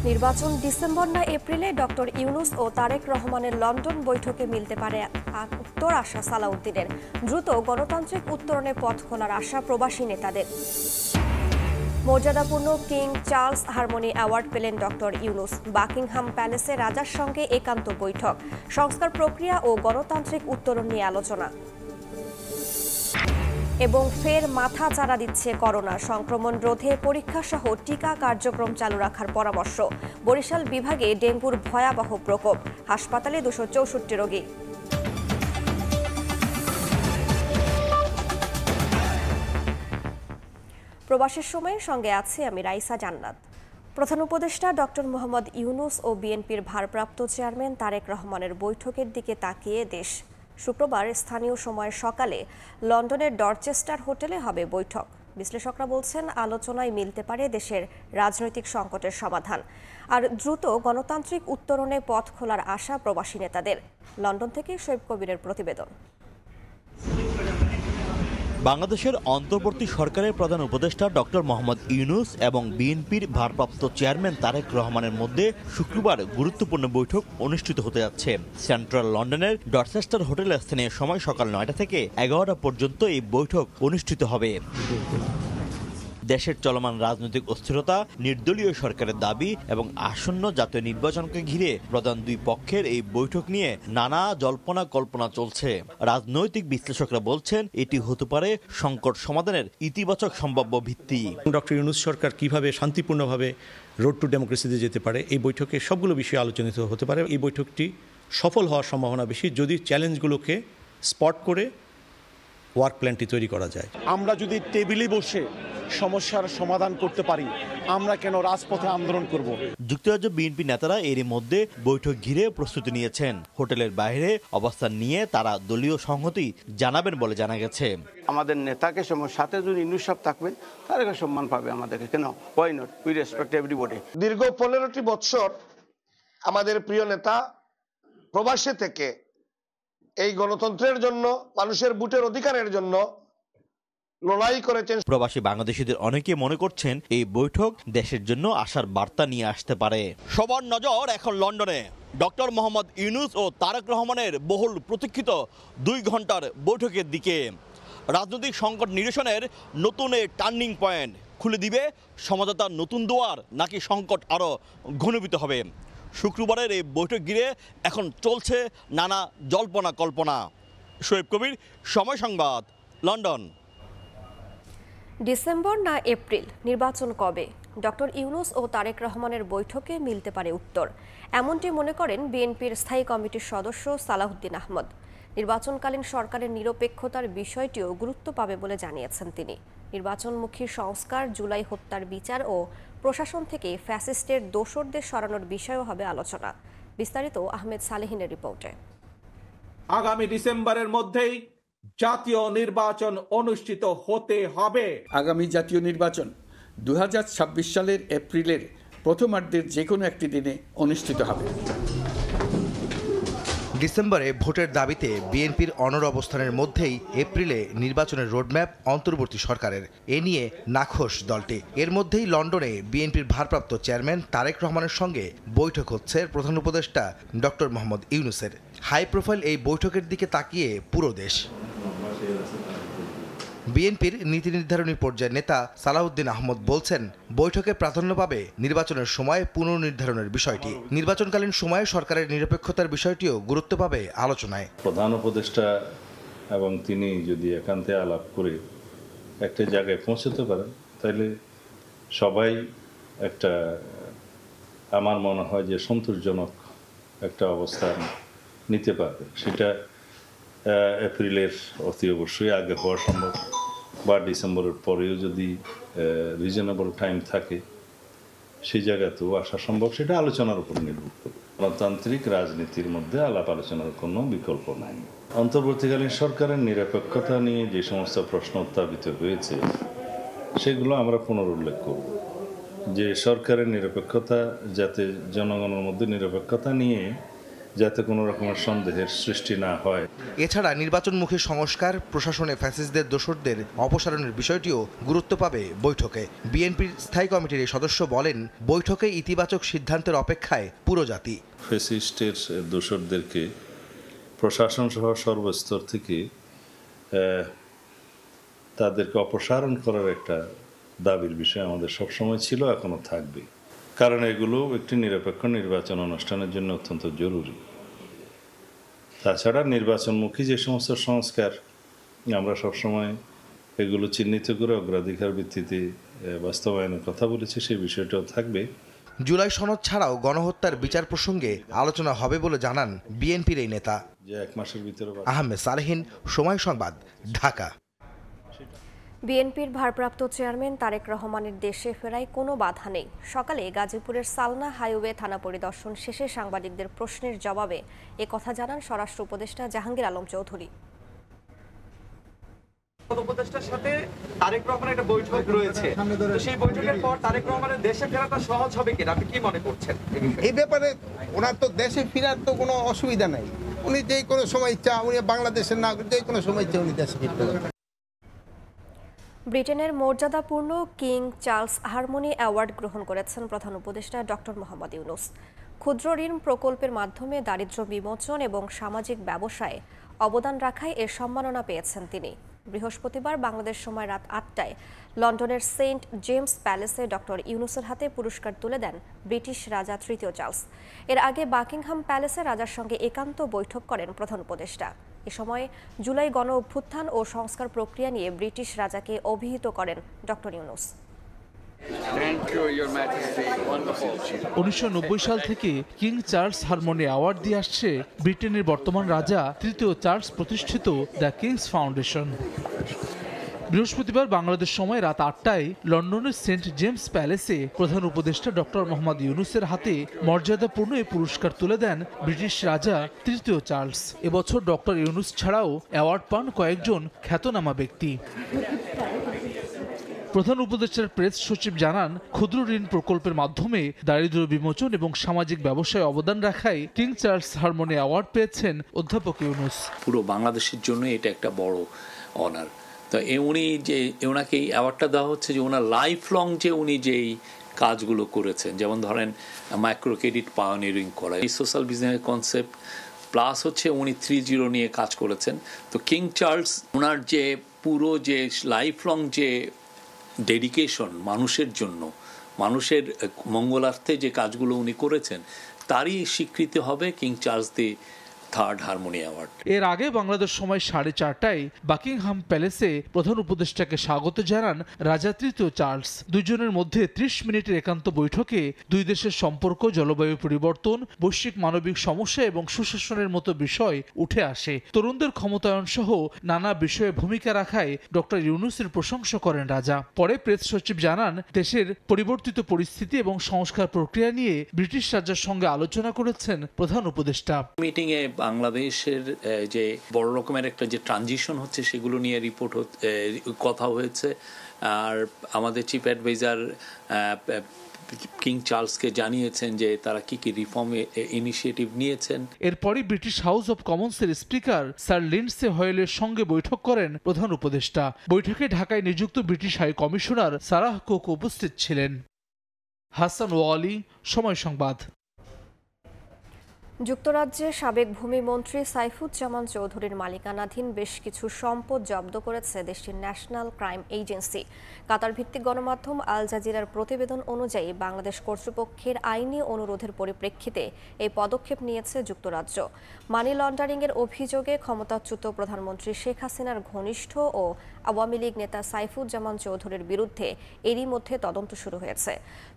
নির্বাচন ডিসেম্বর না এপ্রিলে ডক্টর ইউনূস ও তারেক রহমানের লন্ডন বৈঠকে মিলতে পারে উত্তর আশা সালাউদ্দিনের। দ্রুত গণতান্ত্রিক উত্তরণে পথ খোলার আশা প্রবাসী নেতাদের। মর্যাদাপূর্ণ কিং চার্লস হারমোনি অ্যাওয়ার্ড পেলেন ডক্টর ইউনূস। বাকিংহাম প্যালেসে রাজার সঙ্গে একান্ত বৈঠক। সংস্কার প্রক্রিয়া ও গণতান্ত্রিক উত্তরণ নিয়ে আলোচনা। এবং ফের মাথা চাড়া দিচ্ছে করোনা সংক্রমণ রোধে পরীক্ষা সহ টিকা কার্যক্রম চালু রাখার পরামর্শ। বরিশাল বিভাগে ডেঙ্গুর ভয়াবহ প্রকোপ, হাসপাতালে 264 রোগী। প্রবাসের সময়ের সঙ্গে আছি আমি রাইসা জান্নাত। প্রধান উপদেষ্টা ডক্টর মোহাম্মদ ইউনূস ও বিএনপির ভারপ্রাপ্ত চেয়ারম্যান তারেক রহমানের বৈঠকের দিকে তাকিয়ে দেশ। শুক্রবার স্থানীয় সময় সকালে লন্ডনের ডরচেস্টার হোটেলে হবে বৈঠক। বিশ্লেষকরা বলছেন আলোচনায় মিলতে পারে দেশের রাজনৈতিক সংকটের সমাধান আর দ্রুত গণতান্ত্রিক উত্তরণে পথ খোলার আশা প্রবাসী নেতাদের। লন্ডন থেকে শোয়েব কবিরের প্রতিবেদন। বাংলাদেশের অন্তর্বর্তী সরকারের প্রধান উপদেষ্টা ডক্টর মোহাম্মদ ইউনূস এবং বিএনপির ভারপ্রাপ্ত চেয়ারম্যান তারেক রহমানের মধ্যে শুক্রবার গুরুত্বপূর্ণ বৈঠক অনুষ্ঠিত হতে যাচ্ছে। সেন্ট্রাল লন্ডনের ডরচেস্টার হোটেলে স্থানীয় সময় সকাল 9টা থেকে 11টা পর্যন্ত এই বৈঠক অনুষ্ঠিত হবে। দেশের চলমান রাজনৈতিক অস্থিরতা, নির্দলীয় সরকারের দাবি এবং আসন্ন জাতীয় নির্বাচনকে ঘিরে প্রধান দুই পক্ষের এই বৈঠক নিয়ে নানা জল্পনা কল্পনা চলছে। রাজনৈতিক বিশ্লেষকরা বলছেন এটি হতে পারে সংকট সমাধানের ইতিবাচক সম্ভাব্য ভিত্তি। ডক্টর ইউনূস সরকার কিভাবে শান্তিপূর্ণভাবে রোড টু ডেমোক্রেসিতে যেতে পারে, এই বৈঠকে সবগুলো বিষয়ে আলোচনিত হতে পারে। এই বৈঠকটি সফল হওয়ার সম্ভাবনা বেশি যদি চ্যালেঞ্জগুলোকে স্পট করে ওয়ার্ক প্ল্যানটি তৈরি করা যায়। আমরা যদি টেবিলে বসে সমস্যার সমাধান করতে পারি, আমরা কেন রাজপথে আন্দোলন করব? যুক্তরাজ্য বিএনপি নেতারা এরই মধ্যে বৈঠক ঘিরে প্রস্তুতি নিয়েছেন। হোটেলের বাইরে অবস্থান নিয়ে তারা দলীয় সংহতি জানাবেন বলে জানা গেছে। আমাদের নেতাকে সাথে যদি ইউনূস সাহেব থাকবেন তার সম্মান পাবে আমাদেরকে, কেন why not, we respect everybody. দীর্ঘ 15টি বছর আমাদের প্রিয় নেতা প্রবাসে থেকে এই গণতন্ত্রের জন্য, মানুষের ভোটের অধিকারের জন্য লড়াই করেছেন। প্রবাসী বাংলাদেশিদের অনেকে মনে করছেন এই বৈঠক দেশের জন্য আশার বার্তা নিয়ে আসতে পারে। সবার নজর এখন লন্ডনে ডক্টর মোহাম্মদ ইউনূস ও তারেক রহমানের বহুল প্রতীক্ষিত 2 ঘন্টার বৈঠকের দিকে। রাজনৈতিক সংকট নিরসনের নতুন টার্নিং পয়েন্ট খুলে দিবে সমঝোতার নতুন দুয়ার, নাকি সংকট আরও ঘনীভূত হবে? শুক্রবারের এই বৈঠক ঘিরে এখন চলছে নানা জল্পনা কল্পনা। শোয়েব কবির, সময় সংবাদ, লন্ডন। ডিসেম্বর না এপ্রিল, নির্বাচন কবে? ডক্টর ইউনূস ও তারেক রহমানের বৈঠকে মিলতে পারে উত্তর, এমনটি মনে করেন বিএনপির স্থায়ী কমিটির সদস্য সালাউদ্দিন আহমদ। নির্বাচনকালীন সরকারের নিরপেক্ষতার বিষয়টিও গুরুত্ব পাবে বলে জানিয়েছেন তিনি। নির্বাচনমুখী সংস্কার, জুলাই হত্যার বিচার ও প্রশাসন থেকে ফ্যাসিস্টের দোসরদের সরানোর বিষয়েও হবে আলোচনা। বিস্তারিত আহমেদ সালেহিনের রিপোর্টে। আগামী ডিসেম্বরের মধ্যেই জাতীয় নির্বাচন অনুষ্ঠিত হতে হবে। আগামী জাতীয় নির্বাচন 2026 সালের এপ্রিলের প্রথমার্ধের যে কোনো একটি দিনে অনুষ্ঠিত হবে। ডিসেম্বরে ভোটের দাবিতে বিএনপির অনড় অবস্থানের মধ্যেই এপ্রিলে নির্বাচনের রোডম্যাপ অন্তর্বর্তী সরকারের। এ নিয়ে নাখোশ দলটি। এর মধ্যেই লন্ডনে বিএনপির ভারপ্রাপ্ত চেয়ারম্যান তারেক রহমানের সঙ্গে বৈঠক হচ্ছে প্রধান উপদেষ্টা ডক্টর মোহাম্মদ ইউনূসের। হাই প্রোফাইল এই বৈঠকের দিকে তাকিয়ে পুরো দেশ। বিএনপির নীতি নির্ধারণী পর্যায়ের নেতা সালাউদ্দিন আহমদ বলছেন, বৈঠকে প্রাধান্য পাবে নির্বাচনের সময় পুনর্নির্ধারণের বিষয়টি। নির্বাচনকালীন সময়ে সরকারের নিরপেক্ষতার বিষয়টিও গুরুত্ব পাবে আলোচনায়। প্রধান উপদেষ্টা এবং তিনি যদি একান্তে আলাপ করে একটা জায়গায় পৌঁছতে পারেন, তাহলে সবাই একটা, আমার মনে হয় যে সন্তোষজনক একটা অবস্থান নিতে পারবে। সেটা এপ্রিলের অতি অবশ্যই আগে হওয়া সম্ভব, বা ডিসেম্বরের পরেও যদি রিজনেবল টাইম থাকে সেই জায়গাতেও আসা সম্ভব। সেটা আলোচনার উপর নির্ভর করবে। গণতান্ত্রিক রাজনীতির মধ্যে আলাপ আলোচনার কোনো বিকল্প নাই। অন্তর্বর্তীকালীন সরকারের নিরপেক্ষতা নিয়ে যে সমস্ত প্রশ্ন উত্থাপিত হয়েছে সেগুলো আমরা পুনরুল্লেখ করব, যে সরকারের নিরপেক্ষতা, যাতে জনগণের মধ্যে নিরপেক্ষতা নিয়ে যাতে কোনো রকমের সন্দেহের সৃষ্টি না হয়। এছাড়া নির্বাচনমুখী সংস্কার, প্রশাসনে ফ্যাসিস্টদের দোসরদের অপসারণের বিষয়টিও গুরুত্ব পাবে বৈঠকে। বিএনপির স্থায়ী কমিটির এই সদস্য বলেন, বৈঠকে ইতিবাচক সিদ্ধান্তের অপেক্ষায় পুরো জাতি। ফ্যাসিস্টের দোসরদেরকে প্রশাসন সহ সর্বস্তর থেকে তাদেরকে অপসারণ করার একটা দাবির বিষয় আমাদের সবসময় ছিল, এখনো থাকবে। কারণ এগুলো একটি নিরপেক্ষ নির্বাচন অনুষ্ঠানের জন্য অত্যন্ত জরুরি। তাছাড়া নির্বাচনমুখী যে সমস্ত সংস্কার আমরা সবসময় এগুলো চিহ্নিত করে অগ্রাধিকার ভিত্তিতে বাস্তবায়নের কথা বলেছি, সেই বিষয়টাও থাকবে। জুলাই সনদ ছাড়াও গণহত্যার বিচার প্রসঙ্গে আলোচনা হবে বলে জানান বিএনপির এই নেতা। যে 1 মাসের ভিতরে। আহমেদ সালেহীন, সময় সংবাদ, ঢাকা। বিএনপির ভারপ্রাপ্ত চেয়ারম্যান তারেক রহমানের দেশে ফেরায় কোনো বাধা নেই। সকালে গাজীপুরের সালনা হাইওয়ে থানা পরিদর্শন শেষে সাংবাদিকদের প্রশ্নের জবাবে একথা জানান স্বরাষ্ট্র উপদেষ্টা জাহাঙ্গীর আলম চৌধুরী। উপদেষ্টার সাথে তারেক রহমানের একটা বৈঠক রয়েছে, সেই বৈঠকের পর তারেক রহমানের দেশে ফেরাটা সহজ হবে কিনা আপনি কি মনে করছেন? এই ব্যাপারে ওনার তো দেশে ফেরার তো কোনো অসুবিধা নাই। উনি যে কোনো সময় ইচ্ছা, উনি বাংলাদেশের নাগরিক, যে কোনো সময় ইচ্ছা উনি দেশে ফিরতে পারেন। ব্রিটেনের মর্যাদাপূর্ণ কিং চার্লস হারমোনি অ্যাওয়ার্ড গ্রহণ করেছেন প্রধান উপদেষ্টা ডক্টর মোহাম্মদ ইউনূস। ক্ষুদ্র ঋণ প্রকল্পের মাধ্যমে দারিদ্র্য বিমোচন এবং সামাজিক ব্যবসায় অবদান রাখায় এর সম্মাননা পেয়েছেন তিনি। বৃহস্পতিবার বাংলাদেশ সময় রাত 8টায় লন্ডনের সেন্ট জেমস প্যালেসে ডক্টর ইউনূসের হাতে পুরস্কার তুলে দেন ব্রিটিশ রাজা তৃতীয় চার্লস। এর আগে বাকিংহাম প্যালেসে রাজার সঙ্গে একান্ত বৈঠক করেন প্রধান উপদেষ্টা। এ সময় জুলাই গণ অভ্যুত্থান ও সংস্কার প্রক্রিয়া নিয়ে ব্রিটিশ রাজাকে অভিহিত করেন ডক্টর ইউনূস। 1990 সাল থেকে কিং চার্লস হারমোনি অ্যাওয়ার্ড দিয়ে আসছে ব্রিটেনের বর্তমান রাজা তৃতীয় চার্লস প্রতিষ্ঠিত দ্য কিংস ফাউন্ডেশন। বৃহস্পতিবার বাংলাদেশ সময় রাত 8টায় লন্ডনের সেন্ট জেমস প্যালেসে প্রধান উপদেষ্টা ডক্টর মোহাম্মদ ইউনূসের হাতে মর্যাদাপূর্ণ এই পুরস্কার তুলে দেন ব্রিটিশ রাজা তৃতীয় চার্লস। এবছর ডক্টর ইউনূস ছাড়াও অ্যাওয়ার্ড পান কয়েকজন খ্যাতনামা ব্যক্তি। প্রধান উপদেষ্টার প্রেস সচিব জানান, ক্ষুদ্র ঋণ প্রকল্পের মাধ্যমে দারিদ্র্য বিমোচন এবং সামাজিক ব্যবসায় অবদান রাখায় কিং চার্লস হারমোনি অ্যাওয়ার্ড পেয়েছেন অধ্যাপক ইউনূস। পুরো বাংলাদেশের জন্য এটা একটা বড় অনার। তো উনি যে ওনাকে এই অ্যাওয়ার্ডটা দেওয়া হচ্ছে যে ওনার লাইফ লং যে উনি যেই কাজগুলো করেছেন, যেমন ধরেন মাইক্রো ক্রেডিট পায়োনিয়ারিং করা, এই সোশ্যাল বিজনেস কনসেপ্ট, প্লাস হচ্ছে উনি 3.0 নিয়ে কাজ করেছেন। তো কিং চার্লস ওনার যে পুরো যে লাইফ লং যে ডেডিকেশন মানুষের জন্য, মানুষের মঙ্গলার্থে যে কাজগুলো উনি করেছেন, তারই স্বীকৃতি হবে king Charles the third harmony award. এর আগে বাংলাদেশ সময় 4:30টায় বাকিংহাম প্যালেসে প্রধান উপদেষ্টাকে স্বাগত জানান রাজা তৃতীয় চার্লস। দুজনের মধ্যে 30 মিনিটের একান্ত বৈঠকে দুই দেশের সম্পর্ক, জলবায়ু পরিবর্তন, বৈশ্বিক মানবিক সমস্যা এবং সুশাসনের মতো বিষয় উঠে আসে। তরুণদের ক্ষমতায়ন সহ নানা বিষয়ে ভূমিকা রাখায় ডক্টর ইউনূসের প্রশংসা করেন রাজা। পরে প্রেস সচিব জানান, দেশের পরিবর্তিত পরিস্থিতি এবং সংস্কার প্রক্রিয়া নিয়ে ব্রিটিশ রাজার সঙ্গে আলোচনা করেছেন প্রধান উপদেষ্টা। মিটিংয়ে বাংলাদেশের যে বড় রকমের একটা যে ট্রানজিশন হচ্ছে সেগুলো নিয়ে রিপোর্ট কথা হয়েছে। আর আমাদের চিফ অ্যাডভাইজার কিং চার্লসকে জানিয়েছেন যে তারা কি কি রিফর্ম ইনিশিয়েটিভ নিয়েছেন। এরপরই ব্রিটিশ হাউস অব কমন্সের স্পিকার স্যার লিন্ডসে হয়েলের সঙ্গে বৈঠক করেন প্রধান উপদেষ্টা। বৈঠকে ঢাকায় নিযুক্ত British high commissioner Sarah Cook উপস্থিত ছিলেন। হাসান ওয়ালি, সময় সংবাদ। যুক্তরাজ্যের সাবেক ভূমিমন্ত্রী সাইফুজ্জামান চৌধুরীর মালিকানাধীন বেশ কিছু সম্পদ জব্দ করেছে দেশটির ন্যাশনাল ক্রাইম এজেন্সি। কাতার ভিত্তিক গণমাধ্যম আল জাজিরার প্রতিবেদন অনুযায়ী বাংলাদেশ কর্তৃপক্ষের আইনি অনুরোধের পরিপ্রেক্ষিতে এই পদক্ষেপ নিয়েছে যুক্তরাজ্য। মানি লন্ডারিংয়ের অভিযোগে ক্ষমতাচ্যুত প্রধানমন্ত্রী শেখ হাসিনার ঘনিষ্ঠ ও আওয়ামী লীগ নেতা সাইফুজ্জামান চৌধুরীর বিরুদ্ধে এরই মধ্যে তদন্ত শুরু হয়েছে।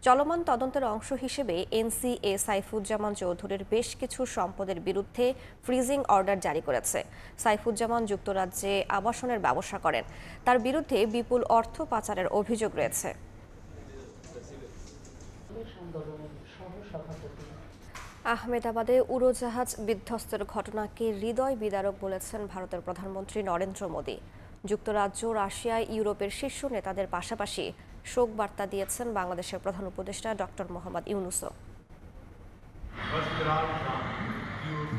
চলমান তদন্তের অংশ হিসেবে এনসিএ সাইফুজ্জামান চৌধুরীর বেশ কিছু সম্পদের বিরুদ্ধে ফ্রিজিং অর্ডার জারি করেছে। সাইফুজ্জামান যুক্তরাজ্যে আবাসনের ব্যবসা করেন। তার বিরুদ্ধে বিপুল অর্থ পাচারের অভিযোগ রয়েছে। আহমেদাবাদে উড়োজাহাজ বিধ্বস্তের ঘটনাকে হৃদয় বিদারক বলেছেন ভারতের প্রধানমন্ত্রী নরেন্দ্র মোদী। যুক্তরাজ্য, রাশিয়া, ইউরোপের শীর্ষ নেতাদের পাশাপাশি শোক বার্তা দিয়েছেন বাংলাদেশের প্রধান উপদেষ্টা ডক্টর মোহাম্মদ ইউনূসও।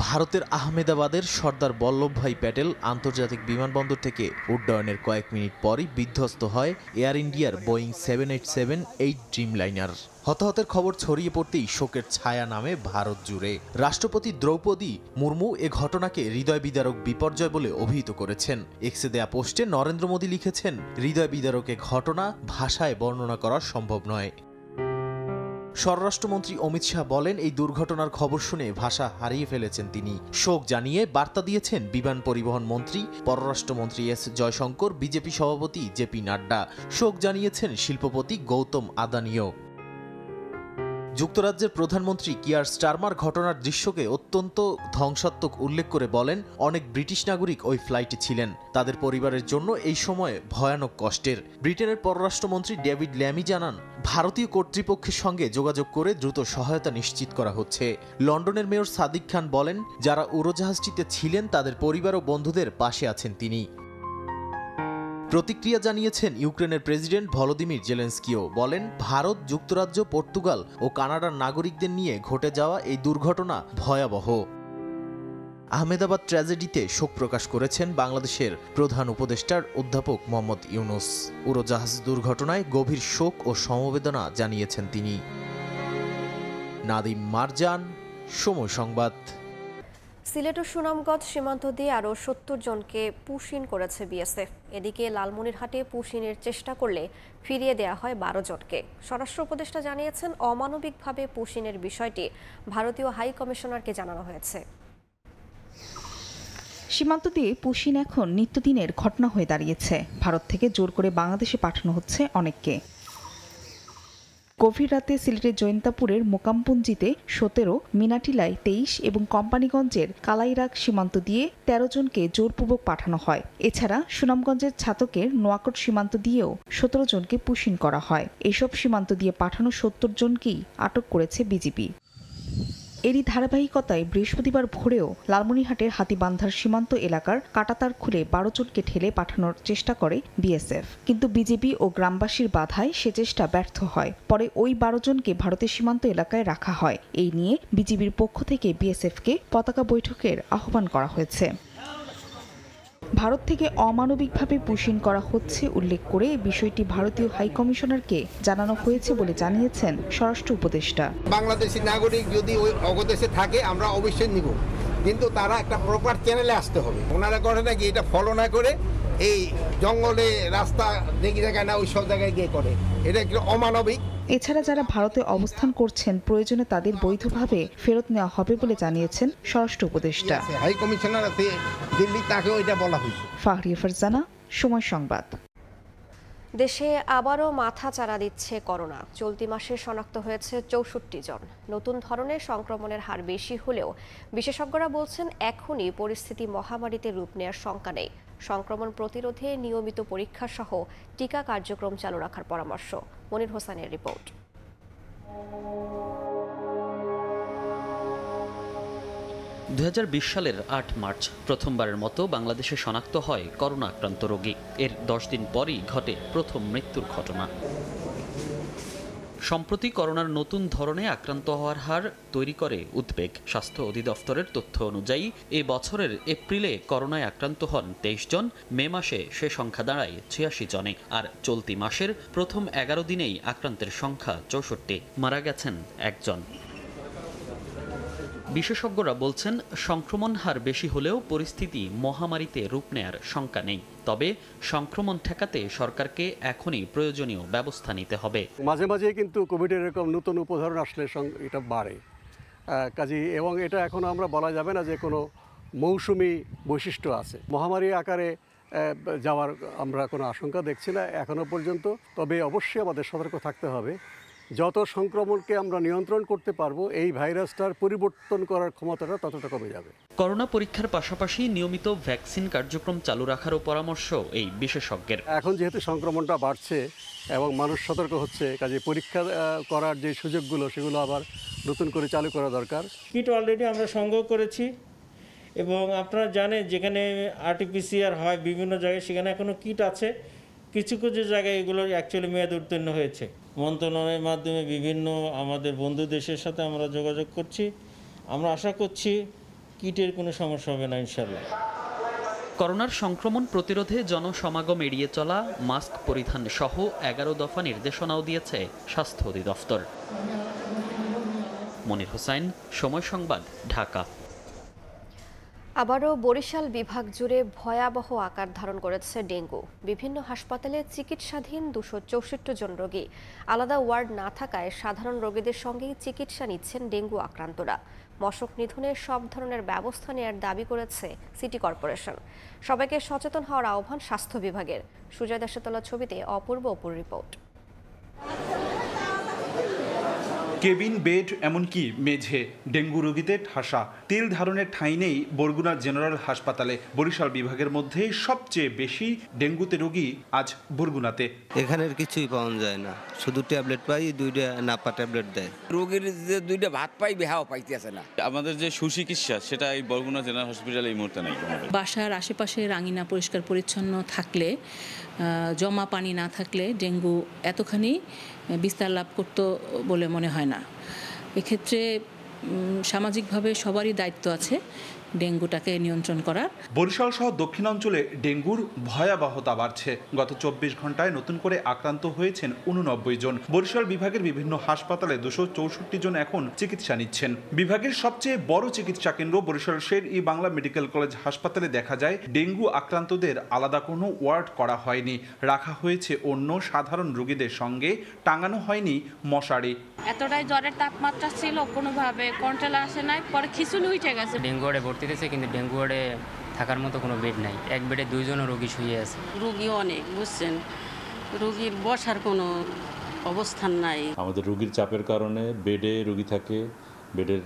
ভারতের আহমেদাবাদের সর্দার বল্লভভাই প্যাটেল আন্তর্জাতিক বিমানবন্দর থেকে উড্ডয়নের কয়েক মিনিট পরই বিধ্বস্ত হয় এয়ার ইন্ডিয়ার বোয়িং 787-8 ড্রিমলাইনার। হতাহতের খবর ছড়িয়ে পড়তেই শোকের ছায়া নামে ভারত জুড়ে। রাষ্ট্রপতি দ্রৌপদী মুর্মু এ ঘটনাকে হৃদয় বিদারক বিপর্যয় বলে অভিহিত করেছেন। এক্সে দেয়া পোস্টে নরেন্দ্র মোদী লিখেছেন, হৃদয় বিদারক এ ঘটনা ভাষায় বর্ণনা করা সম্ভব নয়। স্বরাষ্ট্রমন্ত্রী অমিত শাহ বলেন, এই দুর্ঘটনার খবর শুনে ভাষা হারিয়ে ফেলেছেন তিনি। শোক জানিয়ে বার্তা দিয়েছেন বিমান পরিবহন মন্ত্রী, পররাষ্ট্রমন্ত্রী এস জয়শঙ্কর, বিজেপি সভাপতি জেপি নাড্ডা। শোক জানিয়েছেন শিল্পপতি গৌতম আদানিও। যুক্তরাজ্যের প্রধানমন্ত্রী কিয়ার স্টারমার ঘটনার দৃশ্যকে অত্যন্ত ধ্বংসাত্মক উল্লেখ করে বলেন, অনেক ব্রিটিশ নাগরিক ওই ফ্লাইটে ছিলেন, তাদের পরিবারের জন্য এই সময় ভয়ানক কষ্টের। ব্রিটেনের পররাষ্ট্রমন্ত্রী ডেভিড ল্যামি জানান, ভারতীয় কর্তৃপক্ষের সঙ্গে যোগাযোগ করে দ্রুত সহায়তা নিশ্চিত করা হচ্ছে। লন্ডনের মেয়র সাদিক খান বলেন, যারা উড়োজাহাজটিতে ছিলেন তাদের পরিবার ও বন্ধুদের পাশে আছেন তিনি। প্রতিক্রিয়া জানিয়েছেন ইউক্রেনের প্রেসিডেন্ট ভলোদিমির জেলেনস্কিও। বলেন, ভারত, যুক্তরাজ্য, পর্তুগাল ও কানাডার নাগরিকদের নিয়ে ঘটে যাওয়া এই দুর্ঘটনা ভয়াবহ। আহমেদাবাদ ট্র্যাজেডিতে শোক প্রকাশ করেছেন বাংলাদেশের প্রধান উপদেষ্টার অধ্যাপক মোহাম্মদ ইউনুস। উড়োজাহাজ দুর্ঘটনায় গভীর শোক ও সমবেদনা জানিয়েছেন তিনি। নাদিম মারজান, সময় সংবাদ। সিলেট ও সুনামগঞ্জ সীমান্ত দিয়ে আরও ৭০ জনকে পুশ ইন করেছে বিএসএফ। এদিকে লালমনিরহাটে পুশ ইনের চেষ্টা করলে ফিরিয়ে দেওয়া হয় ১২ জনকে। স্বরাষ্ট্র উপদেষ্টা জানিয়েছেন, অমানবিকভাবে পুশ ইনের বিষয়টি ভারতীয় হাই কমিশনারকে জানানো হয়েছে। সীমান্ত দিয়ে পুশ ইন এখন নিত্যদিনের ঘটনা হয়ে দাঁড়িয়েছে। ভারত থেকে জোর করে বাংলাদেশে পাঠানো হচ্ছে অনেককে। গভীর রাতে সিলেটের জৈন্তাপুরের মোকামপুঞ্জিতে ১৭, মিনাটিলায় ২৩ এবং কোম্পানিগঞ্জের কালাইরাগ সীমান্ত দিয়ে ১৩ জনকে জোরপূর্বক পাঠানো হয়। এছাড়া সুনামগঞ্জের ছাতকের নোয়াকট সীমান্ত দিয়েও ১৭ জনকে পুশ ইন করা হয়। এসব সীমান্ত দিয়ে পাঠানো ৭০ জনকেই আটক করেছে বিজিবি। এরই ধারাবাহিকতায় বৃহস্পতিবার ভোরেও লালমনিরহাটের হাতীবান্ধার সীমান্ত এলাকার কাঁটাতার খুলে ১২ জনকে ঠেলে পাঠানোর চেষ্টা করে বিএসএফ, কিন্তু বিজেপি ও গ্রামবাসীর বাধায় সে চেষ্টা ব্যর্থ হয়। পরে ওই ১২ জনকে ভারতের সীমান্ত এলাকায় রাখা হয়। এই নিয়ে বিজিবির পক্ষ থেকে বিএসএফকে পতাকা বৈঠকের আহ্বান করা হয়েছে। ভারত থেকে অমানবিকভাবে পুশ ইন করা হচ্ছে উল্লেখ করে বিষয়টি ভারতীয় হাই কমিশনারকে জানানো হয়েছে বলে জানিয়েছেন স্বরাষ্ট্র উপদেষ্টা। বাংলাদেশি নাগরিক যদি ওই অগদেশে থাকে আমরা অবশ্যই নিব, কিন্তু তারা একটা প্রপার চ্যানেলে আসতে হবে। ওনারা করে নাকি এটা ফলো না করে এই জঙ্গলে রাস্তা দেখি জায়গায় না ওই সব জায়গায় গিয়ে করে, এটা একটু অমানবিক। এছাড়া যারা ভারতে অবস্থান করছেন প্রয়োজনে তাদের বৈধভাবে ফেরত নেওয়া হবে বলে জানিয়েছেন স্বরাষ্ট্র উপদেষ্টা। হাই কমিশনার আছে দিল্লি, তাকে ওইটা বলা হয়েছে। ফাহরিয়া ফারজানা, সময় সংবাদ। দেশে আবারও মাথা চাড়া দিচ্ছে করোনা। চলতি মাসে শনাক্ত হয়েছে ৬৪ জন। নতুন ধরনের সংক্রমণের হার বেশি হলেও বিশেষজ্ঞরা বলছেন এখনই পরিস্থিতি মহামারীতে রূপ নেওয়ার শঙ্কা নেই। সংক্রমণ প্রতিরোধে নিয়মিত পরীক্ষা সহ টিকা কার্যক্রম চালু রাখার পরামর্শ। মনির হোসেনের রিপোর্ট। ২০২০ সালের ৮ মার্চ প্রথমবারের মতো বাংলাদেশে শনাক্ত হয় করোনা আক্রান্ত রোগী। এর ১০ দিন পরই ঘটে প্রথম মৃত্যুর ঘটনা। সম্প্রতি করোনার নতুন ধরনে আক্রান্ত হওয়ার হার তৈরি করে উদ্বেগ। স্বাস্থ্য অধিদপ্তরের তথ্য অনুযায়ী এ বছরের এপ্রিলে করোনায় আক্রান্ত হন ২৩ জন, মে মাসে সে সংখ্যা দাঁড়ায় ৮৬ জনে। আর চলতি মাসের প্রথম ১১ দিনেই আক্রান্তের সংখ্যা ৬৪, মারা গেছেন একজন। বিশেষজ্ঞরা বলছেন সংক্রমণ হার বেশি হলেও পরিস্থিতি মহামারীতে রূপ নেয়ার শঙ্কা নেই। তবে সংক্রমণ ঠেকাতে সরকারকে এখনই প্রয়োজনীয় ব্যবস্থা নিতে হবে। মাঝে মাঝে কিন্তু কোভিডের এরকম নতুন উপধরন আসলে এটা বাড়ে কাজে, এবং এটা এখন আমরা বলা যাবে না যে কোনো মৌসুমি বৈশিষ্ট্য আছে। মহামারী আকারে যাওয়ার আমরা কোনো আশঙ্কা দেখছি না এখনো পর্যন্ত। তবে অবশ্যই আমাদের সতর্ক থাকতে হবে। যত সংক্রমণকে আমরা নিয়ন্ত্রণ করতে পারবো, এই ভাইরাসটার পরিবর্তন করার ক্ষমতাটা ততটা কমে যাবে। করোনা পরীক্ষার পাশাপাশি নিয়মিত ভ্যাকসিন কার্যক্রম চালু রাখারও পরামর্শ এই বিশেষজ্ঞের। এখন যেহেতু সংক্রমণটা বাড়ছে এবং মানুষ সতর্ক হচ্ছে, কাজে পরীক্ষা করার যে সুযোগগুলো সেগুলো আবার নতুন করে চালু করা দরকার। কিট অলরেডি আমরা সংগ্রহ করেছি এবং আপনারা জানেন যেখানে আরটিপিসিআর হয় বিভিন্ন জায়গায়, সেখানে এখনও কিট আছে। কিছু কিছু জায়গায় এগুলো অ্যাকচুয়ালি মেয়াদ উত্তীর্ণ হয়েছে। মন্ত্রণালয়ের মাধ্যমে বিভিন্ন আমাদের বন্ধু দেশের সাথে আমরা যোগাযোগ করছি। আমরা আশা করছি কিটের কোনো সমস্যা হবে না ইনশাল্লাহ। করোনার সংক্রমণ প্রতিরোধে জনসমাগম এড়িয়ে চলা, মাস্ক পরিধান সহ 11 দফা নির্দেশনাও দিয়েছে স্বাস্থ্য অধিদপ্তর। মনির হোসেন, সময় সংবাদ, ঢাকা। আবারও বরিশাল বিভাগ জুড়ে ভয়াবহ আকার ধারণ করেছে ডেঙ্গু। বিভিন্ন হাসপাতালে চিকিৎসাধীন 264 জন রোগী। আলাদা ওয়ার্ড না থাকায় সাধারণ রোগীদের সঙ্গেই চিকিৎসা নিচ্ছেন ডেঙ্গু আক্রান্তরা। মশক নিধনে সব ধরনের ব্যবস্থা নেওয়ার দাবি করেছে সিটি কর্পোরেশন। সবাইকে সচেতন হওয়ার আহ্বান স্বাস্থ্য বিভাগের। সুজয় দাসের তোলা ছবিতে অপূর্ব রিপোর্ট। কেবিন, বেড, এমনকি মেঝে ডেঙ্গু রোগীদের ঠাসা। তেল ধারণের ঠাঁই নেই বরগুনা জেনারেল হাসপাতালে। বরিশাল বিভাগের মধ্যে সবচেয়ে বেশি ডেঙ্গুতে রোগী আজ বরগুনাতে। এখানের কিছুই পাওয়া যায় না, শুধু ট্যাবলেট পাই, 2টা নাপা ট্যাবলেট দেয়। রোগীর যে 2টা ভাত পাই বেহাও পাইতেছে না। আমাদের যে সুচিকিৎসা সেটা এই বরগুনা জেনারেল হসপিটালে এই মুহূর্তে নেই। বাসার আশেপাশে রাঙিনা পরিষ্কার পরিচ্ছন্ন থাকলে, জমা পানি না থাকলে ডেঙ্গু এতখানি বিস্তার লাভ করত বলে মনে হয় না। এক্ষেত্রে সামাজিকভাবে সবারই দায়িত্ব আছে ডেঙ্গুটাকে নিয়ন্ত্রণ করার। বরিশাল সহ দক্ষিণাঞ্চলে ডেঙ্গুর ভয়াবহতা বাড়ছে। গত 24 ঘন্টায় নতুন করে আক্রান্ত হয়েছেন 89 জন। বরিশাল বিভাগের বিভিন্ন হাসপাতালে 264 জন এখন চিকিৎসা নিচ্ছেন। বিভাগের সবচেয়ে বড় চিকিৎসা কেন্দ্র বরিশাল শের-ই-বাংলা মেডিকেল কলেজ হাসপাতালে দেখা যায় ডেঙ্গু আক্রান্তদের আলাদা কোনো ওয়ার্ড করা হয়নি। রাখা হয়েছে অন্য সাধারণ রোগীদের সঙ্গে, টাঙানো হয়নি মশারি। এতটাই জ্বরের তাপমাত্রা ছিল, কোনোভাবে কন্ট্রোল আসে নাই, পরে খিচুনি উঠে গেছে। ডেঙ্গু ওয়ার্ডে ভর্তি দিয়েছে, কিন্তু ডেঙ্গু ওয়ার্ডে থাকার মতো কোনো বেড নাই। এক বেডে 2 জন রোগী শুয়ে আছে। রোগী অনেক, বুঝছেন, রোগীর বসার কোনো অবস্থান নাই। আমাদের রোগীর চাপের কারণে বেডে রোগী থাকে, বেডের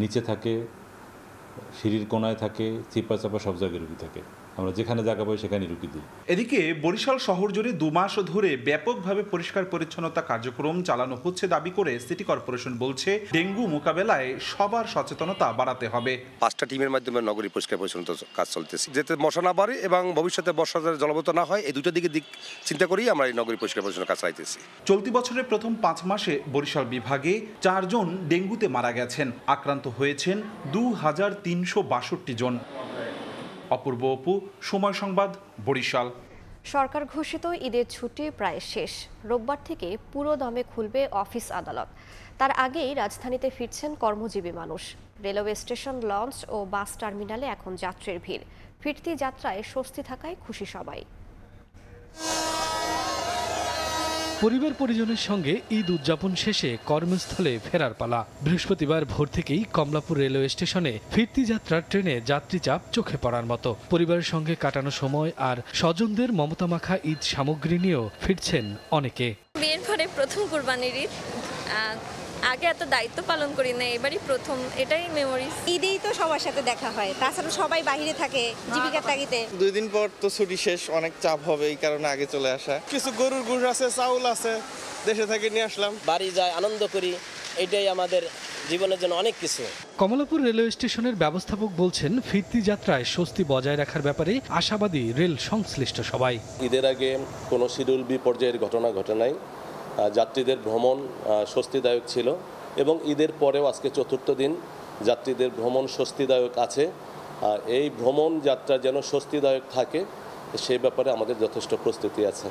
নিচে থাকে, সিঁড়ির কোনায় থাকে, চিপা চাপা সব জায়গায় রোগী থাকে। আমরা যেখানে জায়গা পাই সেখানে রুকি দিই। এদিকে বরিশাল শহর জুড়ে 2 মাস ধরে ব্যাপকভাবে পরিষ্কার পরিচ্ছন্নতা কার্যক্রম চালানো হচ্ছে দাবি করে সিটি কর্পোরেশন বলছে ডেঙ্গু মোকাবেলায় সবার সচেতনতা বাড়াতে হবে। 5টা টিমের মাধ্যমে নগরী পরিষ্কার পরিচ্ছন্নতা কাজ চলতেছে, যাতে মশা না বাড়ে এবং ভবিষ্যতে বর্ষা জলবদ্ধ না হয়। এই দুটো দিক চিন্তা করেই আমরা এই নগরী পরিষ্কার পরিচ্ছন্ন কাজ চালাইতেছি। চলতি বছরের প্রথম 5 মাসে বরিশাল বিভাগে 4 জন ডেঙ্গুতে মারা গেছেন। আক্রান্ত হয়েছেন 2362 জন। অপূর্ব অপু, সময় সংবাদ, বরিশাল। সরকার ঘোষিত ঈদের ছুটি প্রায় শেষ। রোববার থেকে পুরো দমে খুলবে অফিস আদালত। তার আগেই রাজধানীতে ফিরছেন কর্মজীবী মানুষ। রেলওয়ে স্টেশন, লঞ্চ ও বাস টার্মিনালে এখন যাত্রীর ভিড়। ফিরতি যাত্রায় স্বস্তি থাকায় খুশি সবাই। পরিবার পরিজনের সঙ্গে ঈদ উদযাপন শেষে কর্মস্থলে ফেরার পালা। বৃহস্পতিবার ভোর থেকেই কমলাপুর রেলওয়ে স্টেশনে ফিরতি যাত্রার ট্রেনে যাত্রী চাপ চোখে পড়ার মতো। পরিবারের সঙ্গে কাটানো সময় আর স্বজনদের মমতা মাখা ঈদ সামগ্রী নিয়েও ফিরছেন অনেকে। বিয়ের পরে প্রথম কুরবানির ঈদ, আগে এত দায়িত্ব পালন করি না, এবারই প্রথম, এটাই মেমোরিজ। ঈদেই তো সবার সাথে দেখা হয়, তাছাড়া সবাই বাইরে থাকে জীবিকার তাগিদে। 2 দিন পর তো ছুটি শেষ, অনেক চাপ হবে, এই কারণে আগে চলে আসা। কিছু গরুর গুড় আছে, চাউল আছে, দেশে থেকে নিয়ে আসলাম। বাড়ি যাই, আনন্দ করি, এটাই আমাদের জীবনের জন্য অনেক কিছু। কমলাপুর রেলওয়ে স্টেশনের ব্যবস্থাপক বলছেন ফিরতি যাত্রায় স্বস্তি বজায় রাখার ব্যাপারে আশাবাদী রেল সংশ্লিষ্ট সবাই। ঈদের আগে কোনো শিডিউল বিপর্যয়ের ঘটনা ঘটে নাই। যাত্রীদের ভ্রমণ স্বস্তিদায়ক ছিল এবং ঈদের পরেও আজকে 4র্থ দিন যাত্রীদের ভ্রমণ স্বস্তিদায়ক আছে। এই ভ্রমণ যাত্রা যেন স্বস্তিদায়ক থাকে সেই ব্যাপারে আমাদের যথেষ্ট প্রস্তুতি আছে।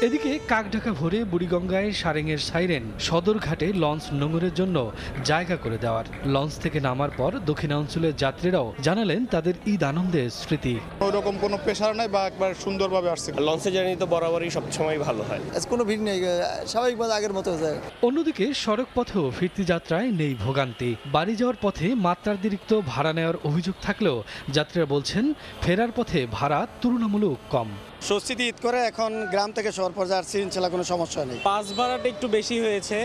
এদিকে কাকঢাকা ভোরে বুড়িগঙ্গায় সারেঙের সাইরেন সদরঘাটে লঞ্চ নোঙরের জন্য জায়গা করে দেওয়ার। লঞ্চ থেকে নামার পর দক্ষিণাঞ্চলের যাত্রীরাও জানালেন তাদের ঈদ আনন্দের স্মৃতি। ওরকম কোনো প্রেশার নাই বা একবার সুন্দরভাবে আসছে। লঞ্চে জার্নি তো বরাবরই সবসময় ভালো হয়, কোনো ভিড় নেই, স্বাভাবিকভাবে আগের মতো যায়। অন্যদিকে সড়ক পথেও ফিরতি যাত্রায় নেই ভোগান্তি। বাড়ি যাওয়ার পথে মাত্রাতিরিক্ত ভাড়া নেওয়ার অভিযোগ থাকলেও যাত্রীরা বলছেন ফেরার পথে ভাড়া তুলনামূলক কম। স্বস্তিতে ঈদ করে এখন গ্রাম থেকে শহর পর্যায়ে আসছি, ইনশাআল্লাহ কোনো সমস্যা নেই। পাস ভাড়াটা একটু বেশি হয়েছে,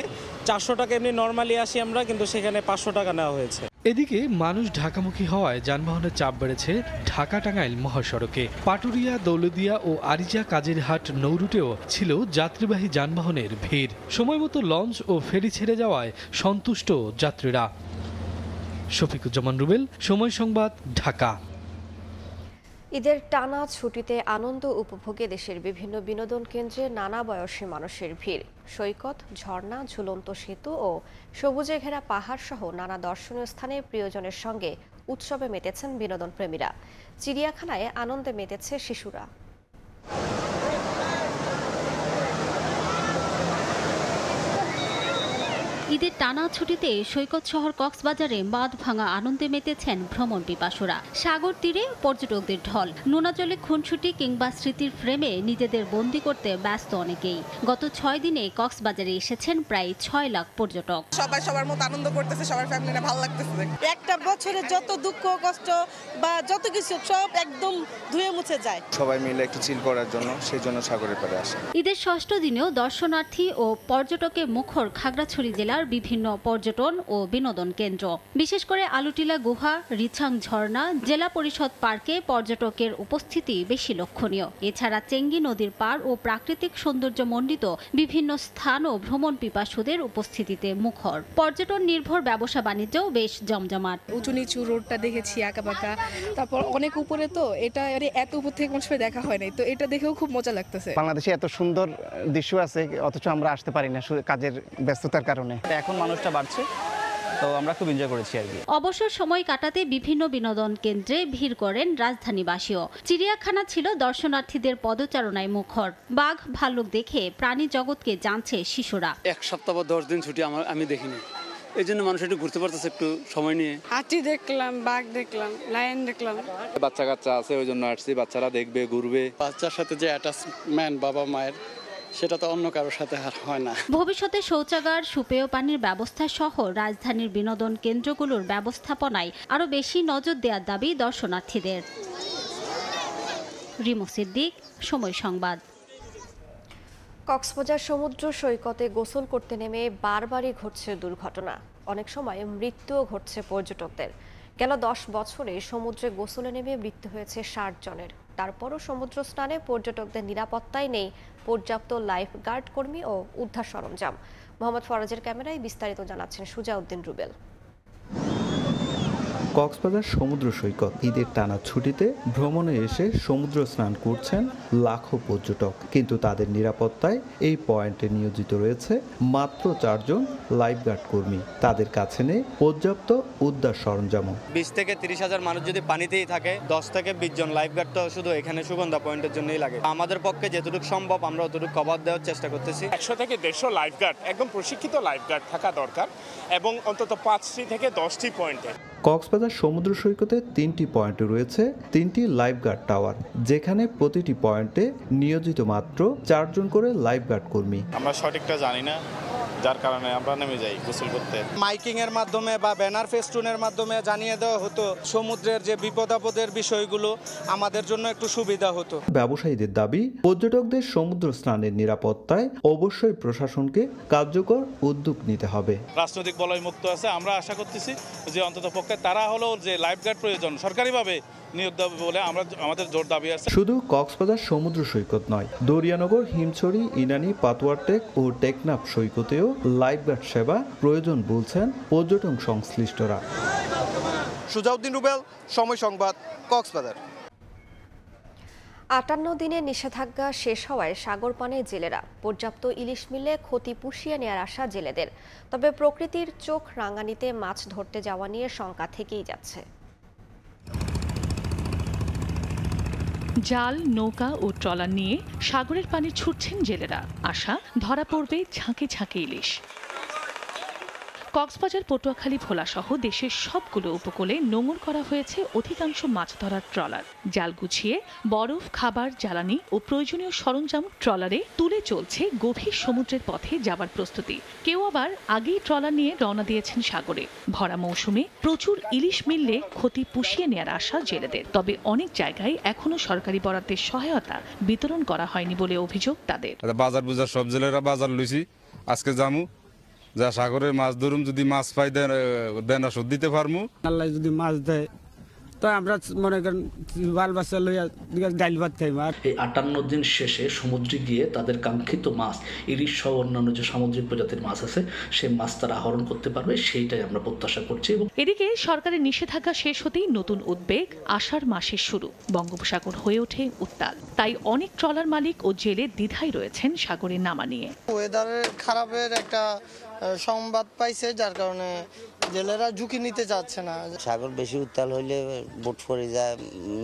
400 টাকা এমনি নর্মালি আসি আমরা, কিন্তু সেখানে 500 টাকা নেওয়া হয়েছে। এদিকে মানুষ ঢাকামুখী হওয়ায় যানবাহনের চাপ বেড়েছে ঢাকা টাঙ্গাইল মহাসড়কে। পাটুরিয়া, দৌলদিয়া ও আরিচা কাজিরহাট নৌরুটেও ছিল যাত্রীবাহী যানবাহনের ভিড়। সময়মতো লঞ্চ ও ফেরি ছেড়ে যাওয়ায় সন্তুষ্ট যাত্রীরা। শফিকুজ্জামান রুবেল, সময় সংবাদ, ঢাকা। ঈদের টানা ছুটিতে আনন্দ উপভোগে দেশের বিভিন্ন বিনোদন কেন্দ্রে নানা বয়সী মানুষের ভিড়। সৈকত, ঝর্ণা, ঝুলন্ত সেতু ও সবুজে ঘেরা পাহাড় সহ নানা দর্শনীয় স্থানে প্রিয়জনের সঙ্গে উৎসবে মেতেছেন বিনোদন প্রেমীরা। চিড়িয়াখানায় আনন্দে মেতেছে শিশুরা। ঈদের টানা ছুটিতে সৈকত শহর কক্সবাজারে বাঁধ ভাঙা আনন্দে মেতেছেন ভ্রমণ পিপাসুরা। সাগর তীরে পর্যটকদের ঢল, নোনা জলে খুনসুটি কিংবা স্মৃতির ফ্রেমে নিজেদের বন্দি করতে ব্যস্ত অনেকেই। গত 6 দিনে কক্সবাজারে এসেছেন প্রায় 6 লাখ পর্যটক। সবাই সবার মতো আনন্দ করতেছে, সবার ফ্যামিলি ভালো লাগতেছে। একটা বছরে যত দুঃখ কষ্ট বা যত কিছু সব একদম ধুয়ে মুছে যায়। সবাই মিলে একটু চিল করার জন্য সেই জন্য সাগরের পাড়ে আসে। ঈদের 6ষ্ঠ দিনেও দর্শনার্থী ও পর্যটকে মুখর খাগড়াছড়ি জেলার বিভিন্ন পর্যটন ও বিনোদন কেন্দ্র। বিশেষ করে আলুটিলা গুহা, রিছাং ঝর্ণা, জেলা পরিষদ পার্কে পর্যটকের উপস্থিতি বেশি লক্ষণীয়। এছাড়া চেঙ্গি নদীর পাড় ও প্রাকৃতিক সৌন্দর্য মণ্ডিত বিভিন্ন স্থান ও ভ্রমণ পিপাসুদের উপস্থিতিতে মুখর। পর্যটন নির্ভর ব্যবসা বাণিজ্যও বেশ জমজমাট। উঁচু নিচু রোডটা দেখেছি আঁকাবাঁকা, তারপর অনেক উপরে, তো এটা এত উপর থেকে কোনো সময় দেখা হয় নাই, তো এটা দেখেও খুব মজা লাগতেছে। বাংলাদেশে এত সুন্দর দৃশ্য আছে, অথচ আমরা আসতে পারি না কাজের ব্যস্ততার কারণে। এখন মানুষটা বাড়ছে, তো আমরা খুব এনজয় করেছি আর কি। অবসর সময় কাটাতে বিভিন্ন বিনোদন কেন্দ্রে ভিড় করেন রাজধানীবাসীও। চিড়িয়াখানা ছিল দর্শনার্থীদের পদচারণায় মুখর। বাঘ, ভাল্লুক দেখে প্রাণী জগৎকে জানছে শিশুরা। 1 সপ্তাহ বা 10 দিন ছুটি আমি দেখিনি, এই জন্য মানুষ একটু ঘুরতে পারতেছে একটু সময় নিয়ে। হাতি দেখলাম, বাঘ দেখলাম, লায়ন দেখলাম। বাচ্চা কাচ্চা আছে, ওই জন্য আসছি, বাচ্চারা দেখবে, ঘুরবে। বাচ্চার সাথে যে অ্যাটাচমেন্ট বাবা মায়ের, সেটা তো অন্য কারোর সাথে আর হয় না। ভবিষ্যতে শৌচাগার, সুপেয় পানির ব্যবস্থা সহ রাজধানীর বিনোদন কেন্দ্রগুলোর ব্যবস্থাপনায় আরও বেশি নজর দেওয়ার দাবি দর্শনার্থীদের। রিমু সিদ্দিক, সময় সংবাদ। কক্সবাজার সমুদ্র সৈকতে গোসল করতে নেমে বারবারই ঘটছে দুর্ঘটনা। অনেক সময় মৃত্যুও ঘটছে পর্যটকদের। গেল 10 বছরে সমুদ্রে গোসলে নেমে মৃত্যু হয়েছে 60 জনের। তারপরও সমুদ্র স্নানে পর্যটকদের নিরাপত্তায় নেই পর্যাপ্ত লাইফ গার্ড কর্মী ও উদ্ধার সরঞ্জাম। মোহাম্মদ ফরাজের ক্যামেরায় বিস্তারিত জানাচ্ছেন সুজাউদ্দিন রুবেল। কক্সবাজার সমুদ্র সৈকত ঈদের টানা ছুটিতে ভ্রমণে এসে সমুদ্র স্নান করছেন লাখো পর্যটক, কিন্তু তাদের নিরাপত্তায় এই পয়েন্টে নিয়োজিত রয়েছে মাত্র 4 জন লাইফগার্ড কর্মী। তাদের কাছে নেই পর্যাপ্ত উদ্ধার সরঞ্জাম। 20 থেকে 30 হাজার মানুষ যদি পানিতেই থাকে, 10 থেকে 20 জন লাইফগার্ড তো শুধু এখানে সুগন্ধা পয়েন্টের জন্যই লাগে। আমাদের পক্ষে যতটুকু সম্ভব আমরা অতটুকু কভার দেওয়ার চেষ্টা করতেছি। 100 থেকে 150 লাইফগার্ড, একদম প্রশিক্ষিত লাইফগার্ড থাকা দরকার, এবং অন্তত 5টি থেকে 10টি পয়েন্টে। কক্সবাজার সমুদ্র সৈকতে 3টি পয়েন্টে রয়েছে 3টি লাইফগার্ড টাওয়ার, যেখানে প্রতিটি পয়েন্টে নিয়োজিত মাত্র 4 জন করে লাইফগার্ড কর্মী। আমরা সঠিকটা জানি না, যার কারণে আমরা নেমে যাই গোসল করতে। মাইকিং এর মাধ্যমে বা ব্যানার ফেস্টুনের মাধ্যমে জানিয়ে দেওয়া হতো সমুদ্রের যে বিপদ আপদের বিষয়গুলো, আমাদের জন্য একটু সুবিধা হতো। ব্যবসায়ীদের দাবি, পর্যটকদের সমুদ্র স্নানের নিরাপত্তায় অবশ্যই প্রশাসনকে কার্যকর উদ্যোগ নিতে হবে। রাজনৈতিক বলয় মুক্ত আছে, আমরা আশা করতেছি যে অন্তত পক্ষে তারা হলো যে লাইফগার্ড প্রয়োজন সরকারিভাবে নিয়োগ দেবে বলে আমাদের জোর দাবি আছে। শুধু কক্সবাজার সমুদ্র সৈকত নয়, দরিয়ানগর, হিমছড়ি, ইনানি, পাতুয়ারটেক ও টেকনাফ সৈকতেও লাইফগার্ড সেবা প্রয়োজন বলছেন পর্যটন সংশ্লিষ্টরা। সুজাউদ্দিন রুবেল, সময় সংবাদ, কক্সবাজার। 58 দিনের নিষেধাজ্ঞা শেষ হওয়ায় সাগর পানে জেলেরা। পর্যাপ্ত ইলিশ মিলে ক্ষতি পুষিয়ে নেওয়ার আশা জেলেদের। তবে প্রকৃতির চোখ রাঙানিতে মাছ ধরতে যাওয়া নিয়ে শঙ্কা থেকেই যাচ্ছে। জাল, নৌকা ও ট্রলার নিয়ে সাগরের পানে ছুটছেন জেলেরা। আশা ধরা পড়বে ঝাঁকে ঝাঁকে ইলিশ। কক্সবাজার, পটুয়াখালী, ভোলা সহ দেশের সবগুলো উপকূলে নোঙর করা হয়েছে অধিকাংশ মাছ ধরার ট্রলার। জাল গুছিয়ে বরফ, খাবার, জ্বালানি ও প্রয়োজনীয় সরঞ্জাম ট্রলারে তুলে চলছে গভীর সমুদ্রের পথে যাবার প্রস্তুতি। কেউ আবার আগেই ট্রলার নিয়ে রওনা দিয়েছেন সাগরে। ভরা মৌসুমে প্রচুর ইলিশ মিললে ক্ষতি পুষিয়ে নেওয়ার আশা জেলেদের। তবে অনেক জায়গায় এখনো সরকারি বরাদ্দের সহায়তা বিতরণ করা হয়নি বলে অভিযোগ তাদের। বাজার বুজার সব জেলেরা বাজার লইছি, আজকে জামু যা সাগরের মাছ ধরুম, যদি মাছ পাই দেন ওষুধ দিতে পারবো। আল্লাহ যদি মাছ দেয় তো আমরা মনে করেন বাল বাচ্চা লইয়া ডাইল ভাত খাই। আর এই 58 দিন শেষে সমুদ্রে গিয়ে তাদের কাঙ্ক্ষিত মাছ, ইলিশ সহ অন্যান্য যে সামুদ্রিক প্রজাতির মাছ আছে সেই মাছ তারা আহরণ করতে পারবে, সেইটাই আমরা প্রত্যাশা করছি। এদিকে সরকারের নিষেধাজ্ঞা শেষ হতেই নতুন উদ্বেগ, আষাঢ় মাসের শুরু, বঙ্গোপসাগর হয়ে ওঠে উত্তাল। তাই অনেক ট্রলার মালিক ও জেলে দ্বিধায় রয়েছেন সাগরে নামা নিয়ে। ওয়েদারের খারাপের একটা সংবাদ পাইছে, যার কারণে জেলেরা ঝুঁকি নিতে চাচ্ছে না। সাগর বেশি উত্তাল হইলে বোট পড়ে যায়,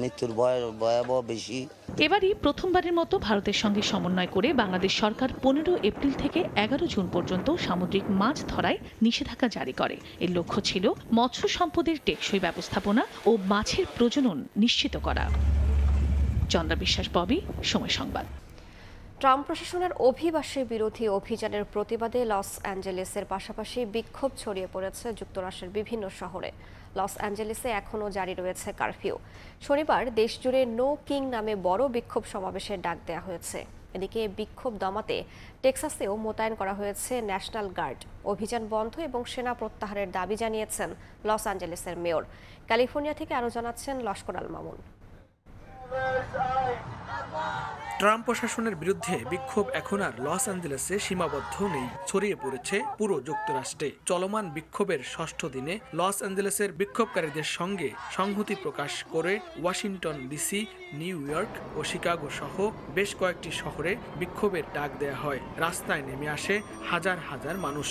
মৃত্যুর ভয়াবহ বেশি। এবারই প্রথমবারের মতো ভারতের সঙ্গে সমন্বয় করে বাংলাদেশ সরকার 15 এপ্রিল থেকে 11 জুন পর্যন্ত সামুদ্রিক মাছ ধরায় নিষেধাজ্ঞা জারি করে। এর লক্ষ্য ছিল মৎস্য সম্পদের টেকসই ব্যবস্থাপনা ও মাছের প্রজনন নিশ্চিত করা। চন্দ্রা বিশ্বাস, ববি, সময় সংবাদ। ট্রাম্প প্রশাসনের অভিবাসী বিরোধী অভিযানের প্রতিবাদে লস অ্যাঞ্জেলেসের পাশাপাশি বিক্ষোভ ছড়িয়ে পড়েছে যুক্তরাষ্ট্রের বিভিন্ন শহরে। লস অ্যাঞ্জেলেসে এখনও জারি রয়েছে কারফিউ। শনিবার দেশজুড়ে নো কিং নামে বড় বিক্ষোভ সমাবেশের ডাক দেওয়া হয়েছে। এদিকে বিক্ষোভ দমাতে টেক্সাসেও মোতায়েন করা হয়েছে ন্যাশনাল গার্ড। অভিযান বন্ধ এবং সেনা প্রত্যাহারের দাবি জানিয়েছেন লস অ্যাঞ্জেলেসের মেয়র। ক্যালিফোর্নিয়া থেকে আরও জানাচ্ছেন লস্কর আল মামুন। ট্রাম্প প্রশাসনের বিরুদ্ধে বিক্ষোভ এখন আর লস অ্যাঞ্জেলেসে সীমাবদ্ধ নেই, ছড়িয়ে পড়েছে পুরো যুক্তরাষ্ট্রে। চলমান বিক্ষোভের 6ষ্ঠ দিনে লস অ্যাঞ্জেলেসের বিক্ষোভকারীদের সঙ্গে সংহতি প্রকাশ করে ওয়াশিংটন ডিসি, নিউ ইয়র্ক ও শিকাগো সহ বেশ কয়েকটি শহরে বিক্ষোভের ডাক দেয়া হয়। রাস্তায় নেমে আসে হাজার হাজার মানুষ।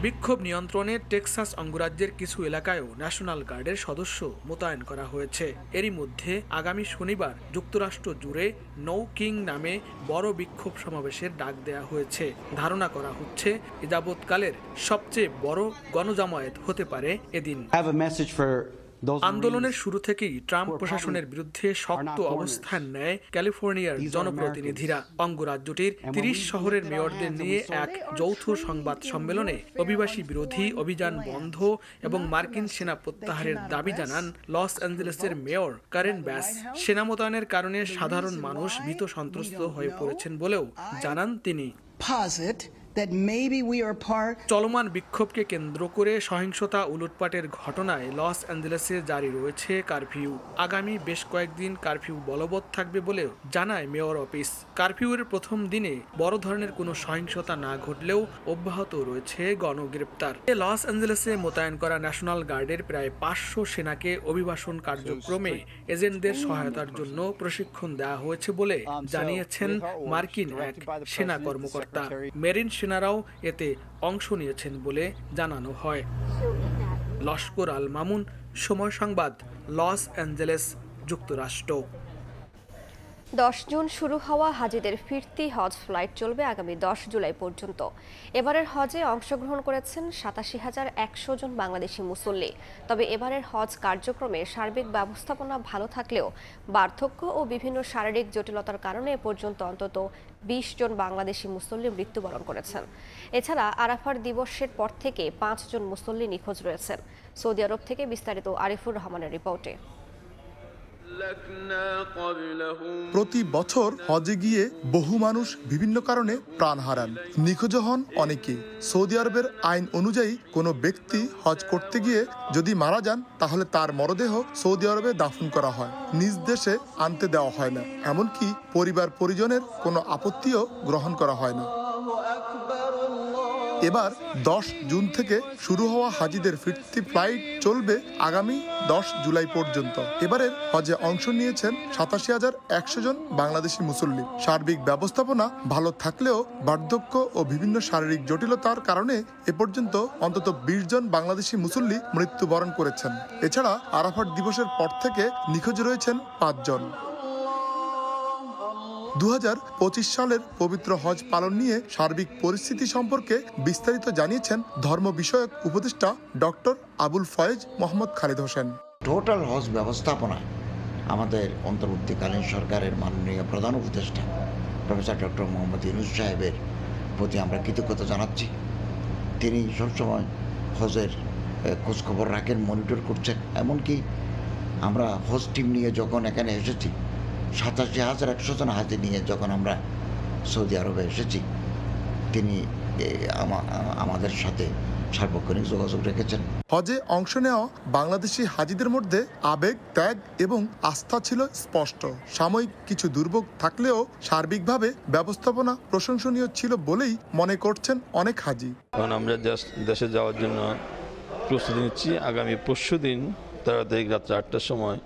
বিক্ষোভ নিয়ন্ত্রণে টেক্সাস অঙ্গরাজ্যের কিছু এলাকায়ও ন্যাশনাল গার্ডের সদস্য মোতায়েন করা হয়েছে। এরই মধ্যে আগামী শনিবার যুক্তরাষ্ট্র জুড়ে নো কিং নামে বড় বিক্ষোভ সমাবেশের ডাক দেয়া হয়েছে। ধারণা করা হচ্ছে এ যাবৎকালের সবচেয়ে বড় গণজামায়াত হতে পারে এদিন। আন্দোলনের শুরু থেকেই ট্রাম্প প্রশাসনের বিরুদ্ধে শক্ত অবস্থান নেয় ক্যালিফোর্নিয়ার জনপ্রতিনিধিরা। অঙ্গরাজ্যটির 30 শহরের মেয়রদের নিয়ে এক যৌথ সংবাদ সম্মেলনে অভিবাসী বিরোধী অভিযান বন্ধ এবং মার্কিন সেনা প্রত্যাহারের দাবি জানান লস অ্যাঞ্জেলেসের মেয়র কারেন ব্যাস। সেনা মোতায়েনের কারণে সাধারণ মানুষ ভীত সন্ত্রস্ত হয়ে পড়েছেন বলেও জানান তিনি। চলমান বিক্ষোভকে কেন্দ্র করে সহিংসতা ও লুটপাটের ঘটনায় লস অ্যাঞ্জেলেসে জারি রয়েছে কারফিউ। আগামী বেশ কয়েকদিন কারফিউ বলবৎ থাকবে বলেও জানায় মেয়র অফিস। কারফিউয়ের প্রথম দিনে বড় ধরনের কোনো সহিংসতা না ঘটলেও অব্যাহত রয়েছে গণগ্রেপ্তার। লস অ্যাঞ্জেলেসে মোতায়েন করা ন্যাশনাল গার্ডের প্রায় 500 সেনাকে অভিবাসন কার্যক্রমে এজেন্টদের সহায়তার জন্য প্রশিক্ষণ দেওয়া হয়েছে বলে জানিয়েছেন মার্কিন এক সেনা কর্মকর্তা। মেরিন সেনারাও এতে অংশ নিয়েছেন বলে জানানো হয়। লস্কর আল মামুন, সময় সংবাদ, লস অ্যাঞ্জেলেস, যুক্তরাষ্ট্র। 10 জুন শুরু হওয়া হাজিদের ফিরতি হজ ফ্লাইট চলবে আগামী 10 জুলাই পর্যন্ত। এবারের হজে অংশগ্রহণ করেছেন 87,100 জন বাংলাদেশি মুসল্লি। তবে এবারের হজ কার্যক্রমে সার্বিক ব্যবস্থাপনা ভালো থাকলেও বার্ধক্য ও বিভিন্ন শারীরিক জটিলতার কারণে এ পর্যন্ত অন্তত 20 জন বাংলাদেশি মুসল্লি মৃত্যুবরণ করেছেন। এছাড়া আরাফার দিবসের পর থেকে 5 জন মুসল্লি নিখোঁজ রয়েছেন। সৌদি আরব থেকে বিস্তারিত আরিফুর রহমানের রিপোর্টে। প্রতি বছর হজে গিয়ে বহু মানুষ বিভিন্ন কারণে প্রাণ হারান, নিখোঁজ হন অনেকে। সৌদি আরবের আইন অনুযায়ী কোনো ব্যক্তি হজ করতে গিয়ে যদি মারা যান তাহলে তার মরদেহ সৌদি আরবে দাফন করা হয়, নিজ দেশে আনতে দেওয়া হয় না। এমনকি পরিবার পরিজনের কোনো আপত্তিও গ্রহণ করা হয় না। এবার 10 জুন থেকে শুরু হওয়া হাজিদের ফিরতি ফ্লাইট চলবে আগামী 10 জুলাই পর্যন্ত। এবারের হজে অংশ নিয়েছেন 87,100 জন বাংলাদেশি মুসল্লি। সার্বিক ব্যবস্থাপনা ভালো থাকলেও বার্ধক্য ও বিভিন্ন শারীরিক জটিলতার কারণে এ পর্যন্ত অন্তত 20 জন বাংলাদেশি মুসল্লি মৃত্যুবরণ করেছেন। এছাড়া আরাফাত দিবসের পর থেকে নিখোঁজ রয়েছেন 5 জন। 2025 সালের পবিত্র হজ পালন নিয়ে সার্বিক পরিস্থিতি সম্পর্কে বিস্তারিত জানিয়েছেন ধর্ম বিষয়ক উপদেষ্টা ডক্টর আবুল ফয়েজ মোহাম্মদ খালিদ হোসেন। টোটাল হজ ব্যবস্থাপনা আমাদের অন্তর্বর্তীকালীন সরকারের মাননীয় প্রধান উপদেষ্টা প্রফেসর ডক্টর মোহাম্মদ ইউনূস সাহেবের প্রতি আমরা কৃতজ্ঞতা জানাচ্ছি। তিনি সবসময় হজের খোঁজখবর রাখেন, মনিটর করছেন। এমনকি আমরা হজ টিম নিয়ে যখন এখানে এসেছি, 87,100 জন হাজি নিয়ে যখন আমরা সৌদি আরবে এসেছি, তিনি আমাদের সাথে সার্বক্ষণিক যোগাযোগ রেখেছেন। হজে অংশ নেওয়া বাংলাদেশি হাজিদের মধ্যে আবেগ, ত্যাগ এবং আস্থা ছিল স্পষ্ট। সাময়িক কিছু দুর্ভোগ থাকলেও সার্বিকভাবে ব্যবস্থাপনা প্রশংসনীয় ছিল বলেই মনে করছেন অনেক হাজি। কারণ আমরা দেশে যাওয়ার জন্য প্রস্তুতি নিচ্ছি। আগামী পরশুদিন 13 তারিখ রাত্রে 8টার সময়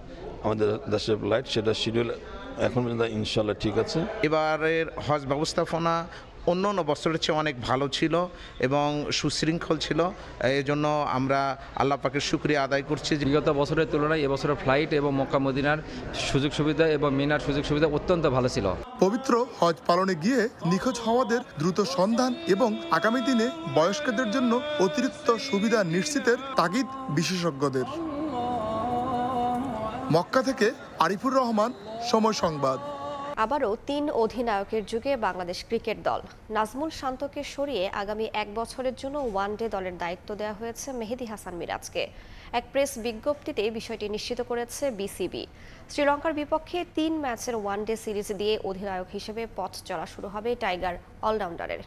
আমাদের দেশের ফ্লাইট, সেটা শিডিউল এখন পর্যন্ত ইনশাল্লাহ ঠিক আছে। এবারের হজ ব্যবস্থাপনা অন্য অন্য বছরের চেয়ে অনেক ভালো ছিল এবং সুশৃঙ্খল ছিল। এই জন্য আমরা আল্লাহ পাকের শুকরিয়া আদায় করছি। বিগত বছরের তুলনায় এবছরের ফ্লাইট এবং মক্কা মদিনার সুযোগ সুবিধা এবং মিনার সুযোগ সুবিধা অত্যন্ত ভালো ছিল। পবিত্র হজ পালনে গিয়ে নিখোঁজ হওয়াদের দ্রুত সন্ধান এবং আগামী দিনে বয়স্কদের জন্য অতিরিক্ত সুবিধা নিশ্চিতের তাগিদ বিশেষজ্ঞদের। মক্কা থেকে আরিফুর রহমান, সময় সংবাদ। আবারও 3 অধিনায়কের যুগে বাংলাদেশ ক্রিকেট দল। নাজমুল শান্তকে সরিয়ে আগামী 1 বছরের জন্য ওয়ানডে দলের দায়িত্ব দেওয়া হয়েছে মেহেদী হাসান মিরাজকে। এক প্রেস বিজ্ঞপ্তিতে বিষয়টি নিশ্চিত করেছে বিসিবি। শ্রীলঙ্কার বিপক্ষে 3 ম্যাচের ওয়ানডে সিরিজ দিয়ে অধিনায়ক হিসেবে পথ চলা শুরু হবে টাইগার অলরাউন্ডারের।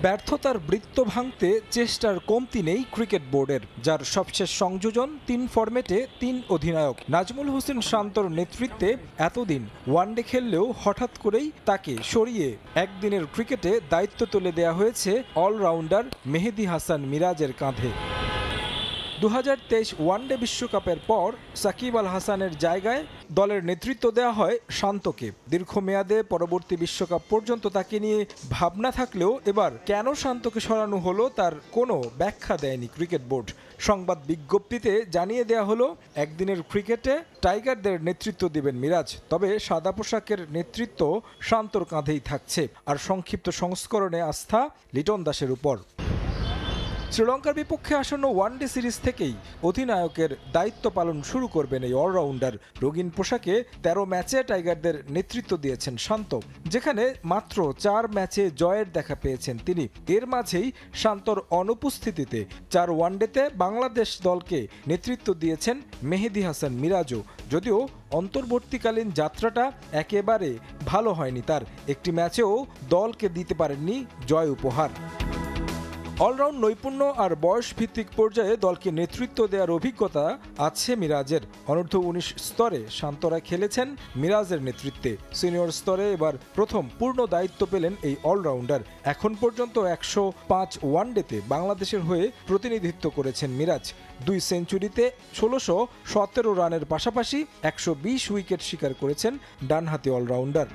ব্যর্থতার বৃত্ত ভাঙতে চেষ্টার কমতি নেই ক্রিকেট বোর্ডের, যার সবশেষ সংযোজন 3 ফরম্যাটে 3 অধিনায়ক। নাজমুল হোসেন শান্তর নেতৃত্বে এতদিন ওয়ানডে খেললেও হঠাৎ করেই তাকে সরিয়ে একদিনের ক্রিকেটে দায়িত্ব তুলে দেওয়া হয়েছে অলরাউন্ডার মেহেদী হাসান মিরাজের কাঁধে। 2023 ওয়ানডে বিশ্বকাপের পর সাকিব আল হাসানের জায়গায় দলের নেতৃত্ব দেওয়া হয় শান্তকে। দীর্ঘমেয়াদে পরবর্তী বিশ্বকাপ পর্যন্ত তাকে নিয়ে ভাবনা থাকলেও এবার কেন শান্তকে সরানো হলো তার কোনো ব্যাখ্যা দেয়নি ক্রিকেট বোর্ড। সংবাদ বিজ্ঞপ্তিতে জানিয়ে দেওয়া হলো, একদিনের ক্রিকেটে টাইগারদের নেতৃত্ব দিবেন মিরাজ, তবে সাদা পোশাকের নেতৃত্ব শান্তর কাঁধেই থাকছে। আর সংক্ষিপ্ত সংস্করণে আস্থা লিটন দাসের উপর। শ্রীলঙ্কার বিপক্ষে আসন্ন ওয়ানডে সিরিজ থেকেই অধিনায়কের দায়িত্ব পালন শুরু করবেন এই অলরাউন্ডার। রঙিন পোশাকে 13 ম্যাচে টাইগারদের নেতৃত্ব দিয়েছেন শান্ত, যেখানে মাত্র 4 ম্যাচে জয়ের দেখা পেয়েছেন তিনি। এর মাঝেই শান্তর অনুপস্থিতিতে 4 ওয়ানডেতে বাংলাদেশ দলকে নেতৃত্ব দিয়েছেন মেহেদী হাসান মিরাজও। যদিও অন্তর্বর্তীকালীন যাত্রাটা একেবারে ভালো হয়নি তার, একটি ম্যাচেও দলকে দিতে পারেননি জয় উপহার। অলরাউন্ড নৈপুণ্য আর বয়স ভিত্তিক পর্যায়ে দলকে নেতৃত্ব দেওয়ার অভিজ্ঞতা আছে মিরাজের। অনূর্ধ্ব-19 স্তরে শান্তরা খেলেছেন মিরাজের নেতৃত্বে। সিনিয়র স্তরে এবার প্রথম পূর্ণ দায়িত্ব পেলেন এই অলরাউন্ডার। এখন পর্যন্ত 105 ওয়ানডেতে বাংলাদেশের হয়ে প্রতিনিধিত্ব করেছেন মিরাজ। 2 সেঞ্চুরিতে 1617 রানের পাশাপাশি 120 উইকেট শিকার করেছেন ডানহাতি অলরাউন্ডার।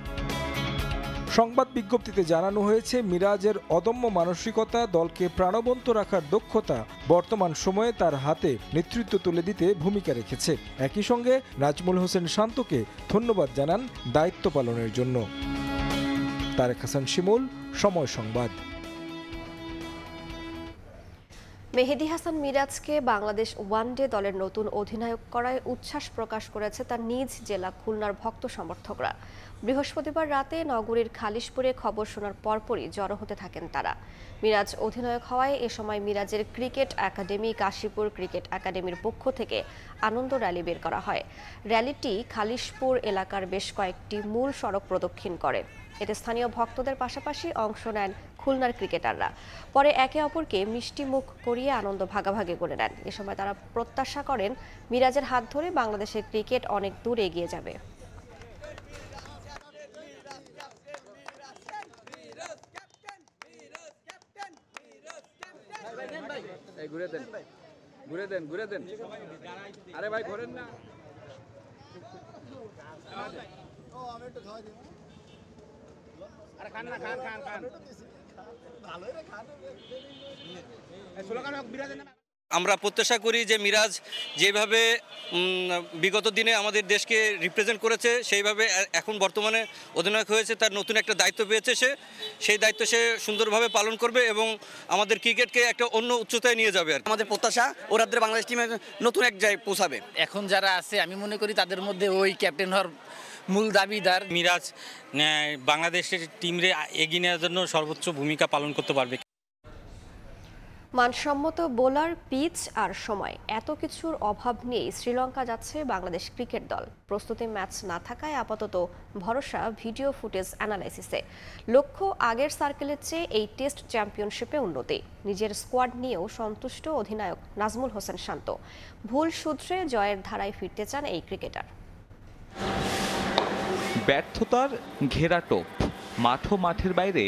সংবাদ বিজ্ঞপ্তিতে জানানো হয়েছে, মিরাজের অদম্য মানসিকতা, দলকে প্রাণবন্ত রাখার দক্ষতা বর্তমান সময়ে তার হাতে নেতৃত্ব তুলে দিতে ভূমিকা রেখেছে। একই সঙ্গে নাজমুল হোসেন শান্তকে ধন্যবাদ জানান দায়িত্ব পালনের জন্য। তারেক হাসান শিমুল, সময় সংবাদ। মেহেদী হাসান মিরাজকে বাংলাদেশ ওয়ানডে দলের নতুন অধিনায়ক করায় উচ্ছ্বাস প্রকাশ করেছে তার নিজ জেলা খুলনার ভক্ত সমর্থকরা। বৃহস্পতিবার রাতে নগরীর খালিশপুরে খবর শোনার পরপরই জড়ো হতে থাকেন তারা। মিরাজ অধিনায়ক হওয়ায় এ সময় মিরাজের ক্রিকেট একাডেমি, কাশীপুর ক্রিকেট একাডেমির পক্ষ থেকে আনন্দ র্যালি বের করা হয়। র্যালিটি খালিশপুর এলাকার বেশ কয়েকটি মূল সড়ক প্রদক্ষিণ করে। এতে স্থানীয় ভক্তদের পাশাপাশি অংশ নেন খুলনার ক্রিকেটাররা। পরে একে অপরকে মিষ্টি মুখ করিয়ে আনন্দ ভাগাভাগি করে নেন। এ সময় তারা প্রত্যাশা করেন মিরাজের হাত ধরে বাংলাদেশের ক্রিকেট অনেক দূর এগিয়ে যাবে। ঘুরে দেন আরে ভাই ঘোরেন না। আমরা প্রত্যাশা করি যে মিরাজ যেভাবে বিগত দিনে আমাদের দেশকে রিপ্রেজেন্ট করেছে, সেইভাবে এখন বর্তমানে অধিনায়ক হয়েছে, তার নতুন একটা দায়িত্ব পেয়েছে, সেই দায়িত্ব সে সুন্দরভাবে পালন করবে এবং আমাদের ক্রিকেটকে একটা অন্য উচ্চতায় নিয়ে যাবে। আমাদের প্রত্যাশা ওরা বাংলাদেশ টিমে নতুন এক জায়গায় পৌঁছাবে। এখন যারা আছে আমি মনে করি তাদের মধ্যে ওই ক্যাপ্টেন হওয়ার মূল দাবিদার মিরাজ বাংলাদেশের টিমরে এগিয়ে নেওয়ার জন্য সর্বোচ্চ ভূমিকা পালন করতে পারবে। মানসম্মত বোলার, পিচ আর সময় এত কিছুর অভাব নিয়েই শ্রীলঙ্কা যাচ্ছে বাংলাদেশ ক্রিকেট দল। প্রস্তুতি ম্যাচ না থাকায় আপাতত ভরসা ভিডিও ফুটেজ অ্যানালাইসিসে। লক্ষ্য আগের সার্কেলের চেয়ে এই টেস্ট চ্যাম্পিয়নশিপে উন্নতি। নিজের স্কোয়াড নিয়েও সন্তুষ্ট অধিনায়ক নাজমুল হোসেন শান্ত। ভুল শুধরে জয়ের ধারায় ফিরতে চান এই ক্রিকেটার। ব্যর্থতার ঘেরাটোপ, মাঠ ও মাঠের বাইরে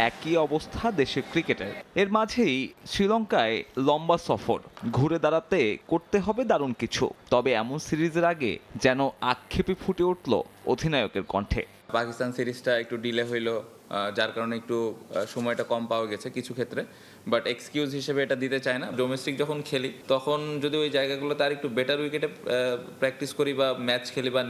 একই অবস্থা দেশের ক্রিকেটের। এর মাঝেই শ্রীলঙ্কায় লম্বা সফর, ঘুরে দাঁড়াতে করতে হবে দারুণ কিছু। তবে এমন সিরিজের আগে যেন আক্ষেপে ফুটে উঠল অধিনায়কের কণ্ঠে। পাকিস্তান সিরিজটা একটু ডিলে হইলো, যার কারণে একটু সময়টা কম পাওয়া গেছে কিছু ক্ষেত্রে, বাট এক্সকিউজ হিসেবে এটা দিতে চায় না। ডোমেস্টিক যখন খেলি তখন যদি ওই জায়গাগুলোতে আর একটু বেটার উইকেটে প্র্যাকটিস করি বা ম্যাচ খেলি বা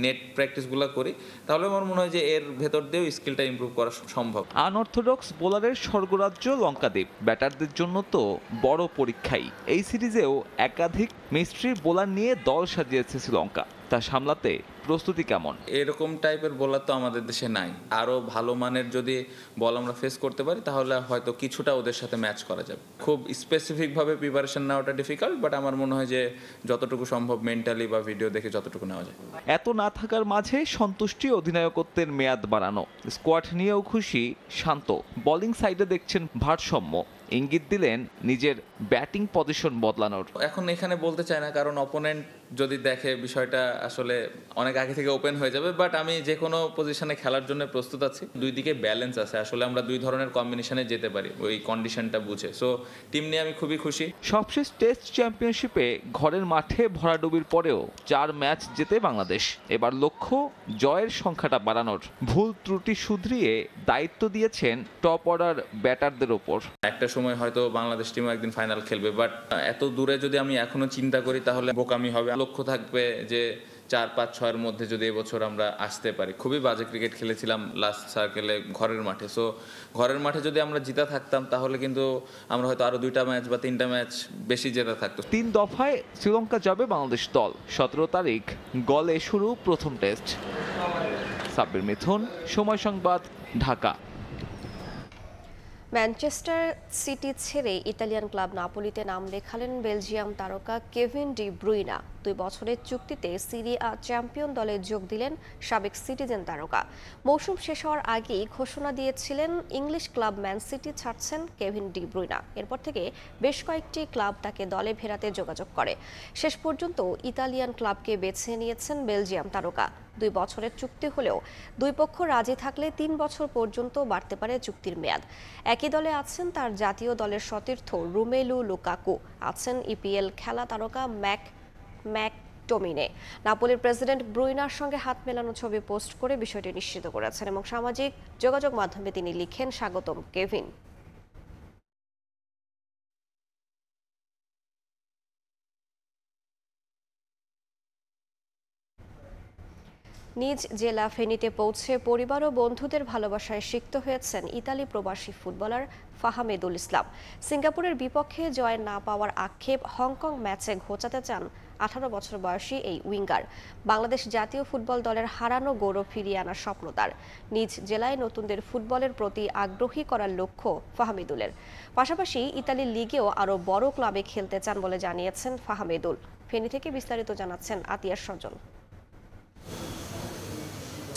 নেট প্র্যাকটিসগুলো করি, তাহলে আমার মনে হয় যে এর ভেতর দিয়েও স্কিলটা ইমপ্রুভ করা সম্ভব। আনঅর্থোডক্স বোলারের স্বর্গরাজ্য লঙ্কাদ্বীপ, ব্যাটারদের জন্য তো বড় পরীক্ষাই। এই সিরিজেও একাধিক মিস্ট্রি বোলার নিয়ে দল সাজিয়েছে শ্রীলঙ্কা। তা সামলাতে প্রস্তুতি কেমন? এরকম টাইপের বোলার তো আমাদের দেশে নাই। আরও ভালো মানের যদি বল আমরা ফেস করতে পারি তাহলে হয়তো কিছুটা ওদের সাথে ম্যাচ করা যাবে। খুব স্পেসিফিকভাবে প্রিপারেশন নেওয়াটা ডিফিকাল্ট, বাট আমার মনে হয় যে যতটুকু সম্ভব মেন্টালি বা ভিডিও দেখে যতটুকু নেওয়া যায়। এত না থাকার মাঝে সন্তুষ্টি অধিনায়কত্বের মেয়াদ বাড়ানো। স্কোয়াড নিয়েও খুশি শান্ত। বোলিং সাইডে দেখছেন ভারসাম্য, ইঙ্গিত দিলেন নিজের ব্যাটিং পজিশন বদলানোর। এখন এখানে বলতে চাই না, কারণ অপোনেন্ট যদি দেখে বিষয়টা আসলে অনেক আগে থেকে ওপেন হয়ে যাবে, বাট আমি যে কোনো পজিশনে খেলার জন্য প্রস্তুত আছি। দুই দিকে ব্যালেন্স আছে, আসলে আমরা দুই ধরনের কম্বিনেশনে যেতে পারি ওই কন্ডিশনটা বুঝে। সো টিম নিয়ে আমি খুবই খুশি। সবশেষ টেস্ট চ্যাম্পিয়নশিপে ঘরের মাঠে ভরাডুবির পরেও 4 ম্যাচ জেতে বাংলাদেশ। এবার লক্ষ্য জয়ের সংখ্যাটা বাড়ানোর। ভুল ত্রুটি শুধরিয়ে দায়িত্ব দিয়েছেন টপ অর্ডার ব্যাটারদের ওপর। একটা সময় হয়তো বাংলাদেশ টিমও একদিন ফাইনাল খেলবে, বাট এত দূরে যদি আমি এখনো চিন্তা করি তাহলে বোকামি হবে। লক্ষ্য থাকবে যে 4, 5, 6-এর মধ্যে যদি এবছর আমরা আসতে পারি। খুবই বাজে ক্রিকেট খেলেছিলাম লাস্ট সার্কেলে ঘরের মাঠে। সো ঘরের মাঠে যদি আমরা জিতা থাকতাম তাহলে কিন্তু আমরা হয়তো আরো 2টা ম্যাচ বা 3টা ম্যাচ বেশি জেতা থাকতো। 3 দফায় শ্রীলঙ্কা যাবে বাংলাদেশ দল। 17 তারিখ গলে শুরু প্রথম টেস্ট। সাব্বির মিথুন, সময় সংবাদ, ঢাকা। ম্যানচেস্টার সিটি ছেড়ে ইতালিয়ান ক্লাব নাপোলিতে নাম লেখালেন বেলজিয়াম তারকা কেভিন ডি ব্রুইনা। 2 বছরের চুক্তিতে সিরি আ চ্যাম্পিয়ন দলে যোগ দিলেন সাবেক সিটিজেন তারকা। মৌসুম শেষ হওয়ার আগেই ঘোষণা দিয়েছিলেন ইংলিশ ক্লাব ম্যান সিটি ছাড়ছেন কেভিন ডি ব্রুইনা। এরপর থেকে বেশ কয়েকটি ক্লাব তাকে দলে ফেরাতে যোগাযোগ করে। শেষ পর্যন্ত ইতালিয়ান ক্লাবকে বেছে নিয়েছেন বেলজিয়াম তারকা। 2 বছরের চুক্তি হলেও 2 পক্ষ রাজি থাকলে 3 বছর পর্যন্ত বাড়তে পারে চুক্তির মেয়াদ। একই দলে আছেন তার জাতীয় দলের সতীর্থ রোমেলু লুকাকু, আছেন ইপিএল খেলা তারকা ম্যাকটোমিনে। নাপোলির প্রেসিডেন্ট ব্রুইনার সঙ্গে হাত মেলানো ছবি পোস্ট করে বিষয়টি নিশ্চিত করেছেন এবং সামাজিক যোগাযোগ মাধ্যমে তিনি লিখেন, স্বাগতম কেভিন। নিজ জেলা ফেনীতে পৌঁছে পরিবার ও বন্ধুদের ভালোবাসায় সিক্ত হয়েছেন ইতালি প্রবাসী ফুটবলার ফাহামেদুল ইসলাম। সিঙ্গাপুরের বিপক্ষে জয় না পাওয়ার আক্ষেপ হংকং ম্যাচে ঘোচাতে চান 18 বছর বয়সী এই উইঙ্গার। বাংলাদেশ জাতীয় ফুটবল দলের হারানো গৌরব ফিরিয়ে আনার স্বপ্ন তার। নিজ জেলায় নতুনদের ফুটবলের প্রতি আগ্রহী করার লক্ষ্য ফাহামেদুলের। পাশাপাশি ইতালি লিগেও আরও বড় ক্লাবে খেলতে চান বলে জানিয়েছেন ফাহামেদুল। ফেনী থেকে বিস্তারিত জানাচ্ছেন আতিয়ার সজল।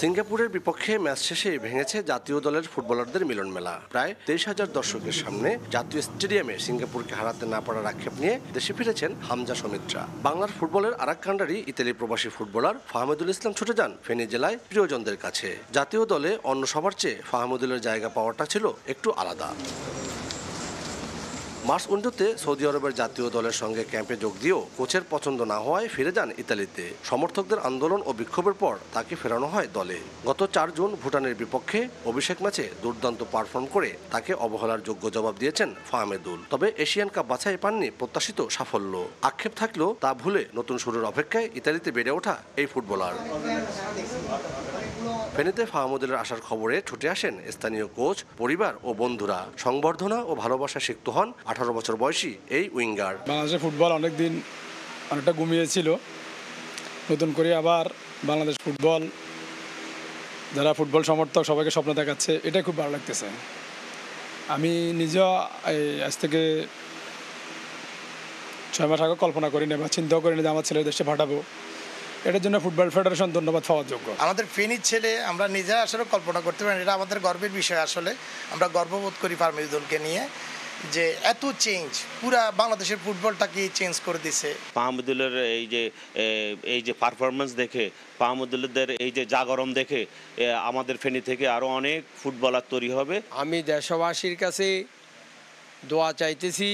সিঙ্গাপুরের বিপক্ষে ম্যাচ শেষে ভেঙেছে জাতীয় দলের ফুটবলারদের মিলন মেলা। প্রায় 23,000 দর্শকের সামনে জাতীয় স্টেডিয়ামে সিঙ্গাপুরকে হারাতে না পারার আক্ষেপ নিয়ে দেশে ফিরেছেন হামজা সমিত্রা। বাংলার ফুটবলের আরেক কাণ্ডারি ইতালি প্রবাসী ফুটবলার ফাহামেদুল ইসলাম ছুটে যান ফেনী জেলায় প্রিয়জনদের কাছে। জাতীয় দলে অন্য সবার চেয়ে ফাহামেদুলের জায়গা পাওয়াটা ছিল একটু আলাদা। মার্চ 19-তে সৌদি আরবের জাতীয় দলের সঙ্গে ক্যাম্পে যোগ দিয়েও কোচের পছন্দ না হওয়ায় ফিরে যান ইতালিতে। সমর্থকদের আন্দোলন ও বিক্ষোভের পর তাকে ফেরানো হয় দলে। গত 4 জুন ভুটানের বিপক্ষে অভিষেক ম্যাচে দুর্দান্ত পারফর্ম করে তাকে অবহেলার যোগ্য জবাব দিয়েছেন ফাহামেদুল। তবে এশিয়ান কাপ বাছাই পাননি প্রত্যাশিত সাফল্য। আক্ষেপ থাকলেও তা ভুলে নতুন শুরুর অপেক্ষায় ইতালিতে বেড়ে ওঠা এই ফুটবলার। ফেনীতে ফাহামেদুলের আসার খবরে ছুটে আসেন স্থানীয় কোচ, পরিবার ও বন্ধুরা। সংবর্ধনা ও ভালোবাসা সিক্ত হন 18 বছর বয়সী এই উইঙ্গার। বাংলাদেশের ফুটবল অনেকদিন অনেকটা ঘুমিয়েছিল, নতুন করে আবার বাংলাদেশ ফুটবল, যারা ফুটবল সমর্থক সবাইকে স্বপ্ন দেখাচ্ছে, এটাই খুব ভালো লাগতেছে। আমি নিজেও আজ থেকে 6 মাস আগে কল্পনা করিনি বা চিন্তাও করিনি যে আমার ছেলে দেশে পাঠাবো। এটার জন্য ফুটবল ফেডারেশন ধন্যবাদ পাওয়ার যোগ্য। আমাদের ফেনীর ছেলে আমরা নিজেরা আসলে কল্পনা করতে পারি, এটা আমাদের গর্বের বিষয়। আসলে আমরা গর্ববোধ করি ফাহমিদুলকে নিয়ে, যে এত চেঞ্জ পুরা বাংলাদেশের ফুটবলটাকে চেঞ্জ করে দিছে। ফাহমিদুলের এই যে পারফরমেন্স দেখে, ফাহমিদুলদের এই যে জাগরণ দেখে আমাদের ফেনী থেকে আরো অনেক ফুটবলার তৈরি হবে। আমি দেশবাসীর কাছে দোয়া চাইতেছি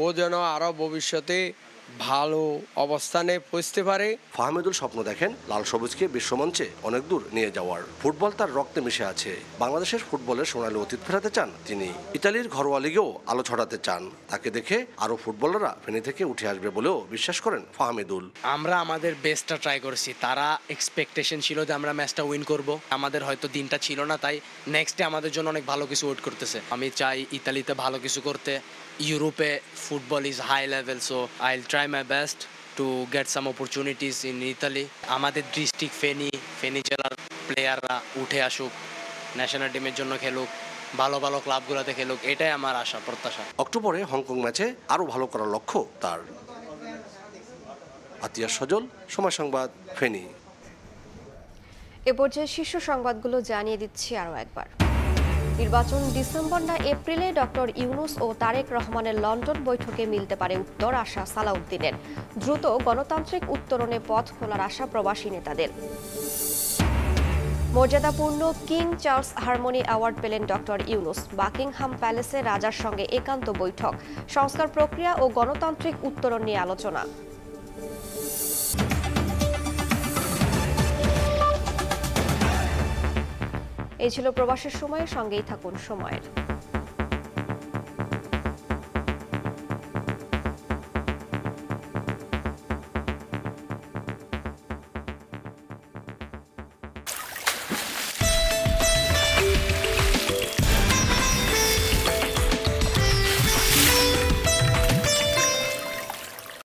ও যেন আরো ভবিষ্যতে ভালো অবস্থানে পৌঁছতে পারে। ফাহমিদুল স্বপ্ন দেখেন লাল সবুজকে বিশ্বমঞ্চে অনেক দূর নিয়ে যাওয়ার। ফুটবল তার রক্তে মিশে আছে। বাংলাদেশের ফুটবলের সোনালী অতীত ফেরাতে চান তিনি। ইতালির ঘরোয়া লিগেও আলো ছড়াতে চান। তাকে দেখে আরো ফুটবলাররা ফেনী থেকে উঠে আসবে বলেও বিশ্বাস করেন ফাহমিদুল। আমরা আমাদের বেস্টটা ট্রাই করছি। তারা এক্সপেকটেশন ছিল যে আমরা ম্যাচটা উইন করব, আমাদের হয়তো দিনটা ছিল না, তাই নেক্সট ডে আমাদের জন্য অনেক ভালো কিছু ওয়েট করতেছে। আমি চাই ইতালিতে ভালো কিছু করতে। ইউরোপে football is high level, so I will try my best to get some opportunities in Italy. আমাদের ডিস্ট্রিক্ট ফেনী জেলার প্লেয়াররা উঠে আসুক, ন্যাশনাল টিমের জন্য খেলুক, ভালো ভালো ক্লাবগুলোতে খেলুক, এটাই আমার আশা প্রত্যাশা। অক্টোবরে হংকং ম্যাচে আরও ভালো করার লক্ষ্য তার। আতিয়া সজল, সময় সংবাদ, ফেনী। এ পর্যায়ে শীর্ষ সংবাদগুলো জানিয়ে দিচ্ছি আরও একবার। নির্বাচন ডিসেম্বর না এপ্রিলে ডক্টর ইউনূস ও তারেক রহমানের লন্ডন বৈঠকে মিলতে পারে উত্তর, আশা সালাউদ্দিনের। দ্রুত গণতান্ত্রিক উত্তরণে পথ খোলার আশা প্রবাসী নেতাদের। মর্যাদাপূর্ণ কিং চার্লস হারমোনি অ্যাওয়ার্ড পেলেন ডক্টর ইউনূস। বাকিংহাম প্যালেসে রাজার সঙ্গে একান্ত বৈঠক। সংস্কার প্রক্রিয়া ও গণতান্ত্রিক উত্তরণ নিয়ে আলোচনা। এই ছিল প্রবাসের সময়, সঙ্গেই থাকুন সময়ের।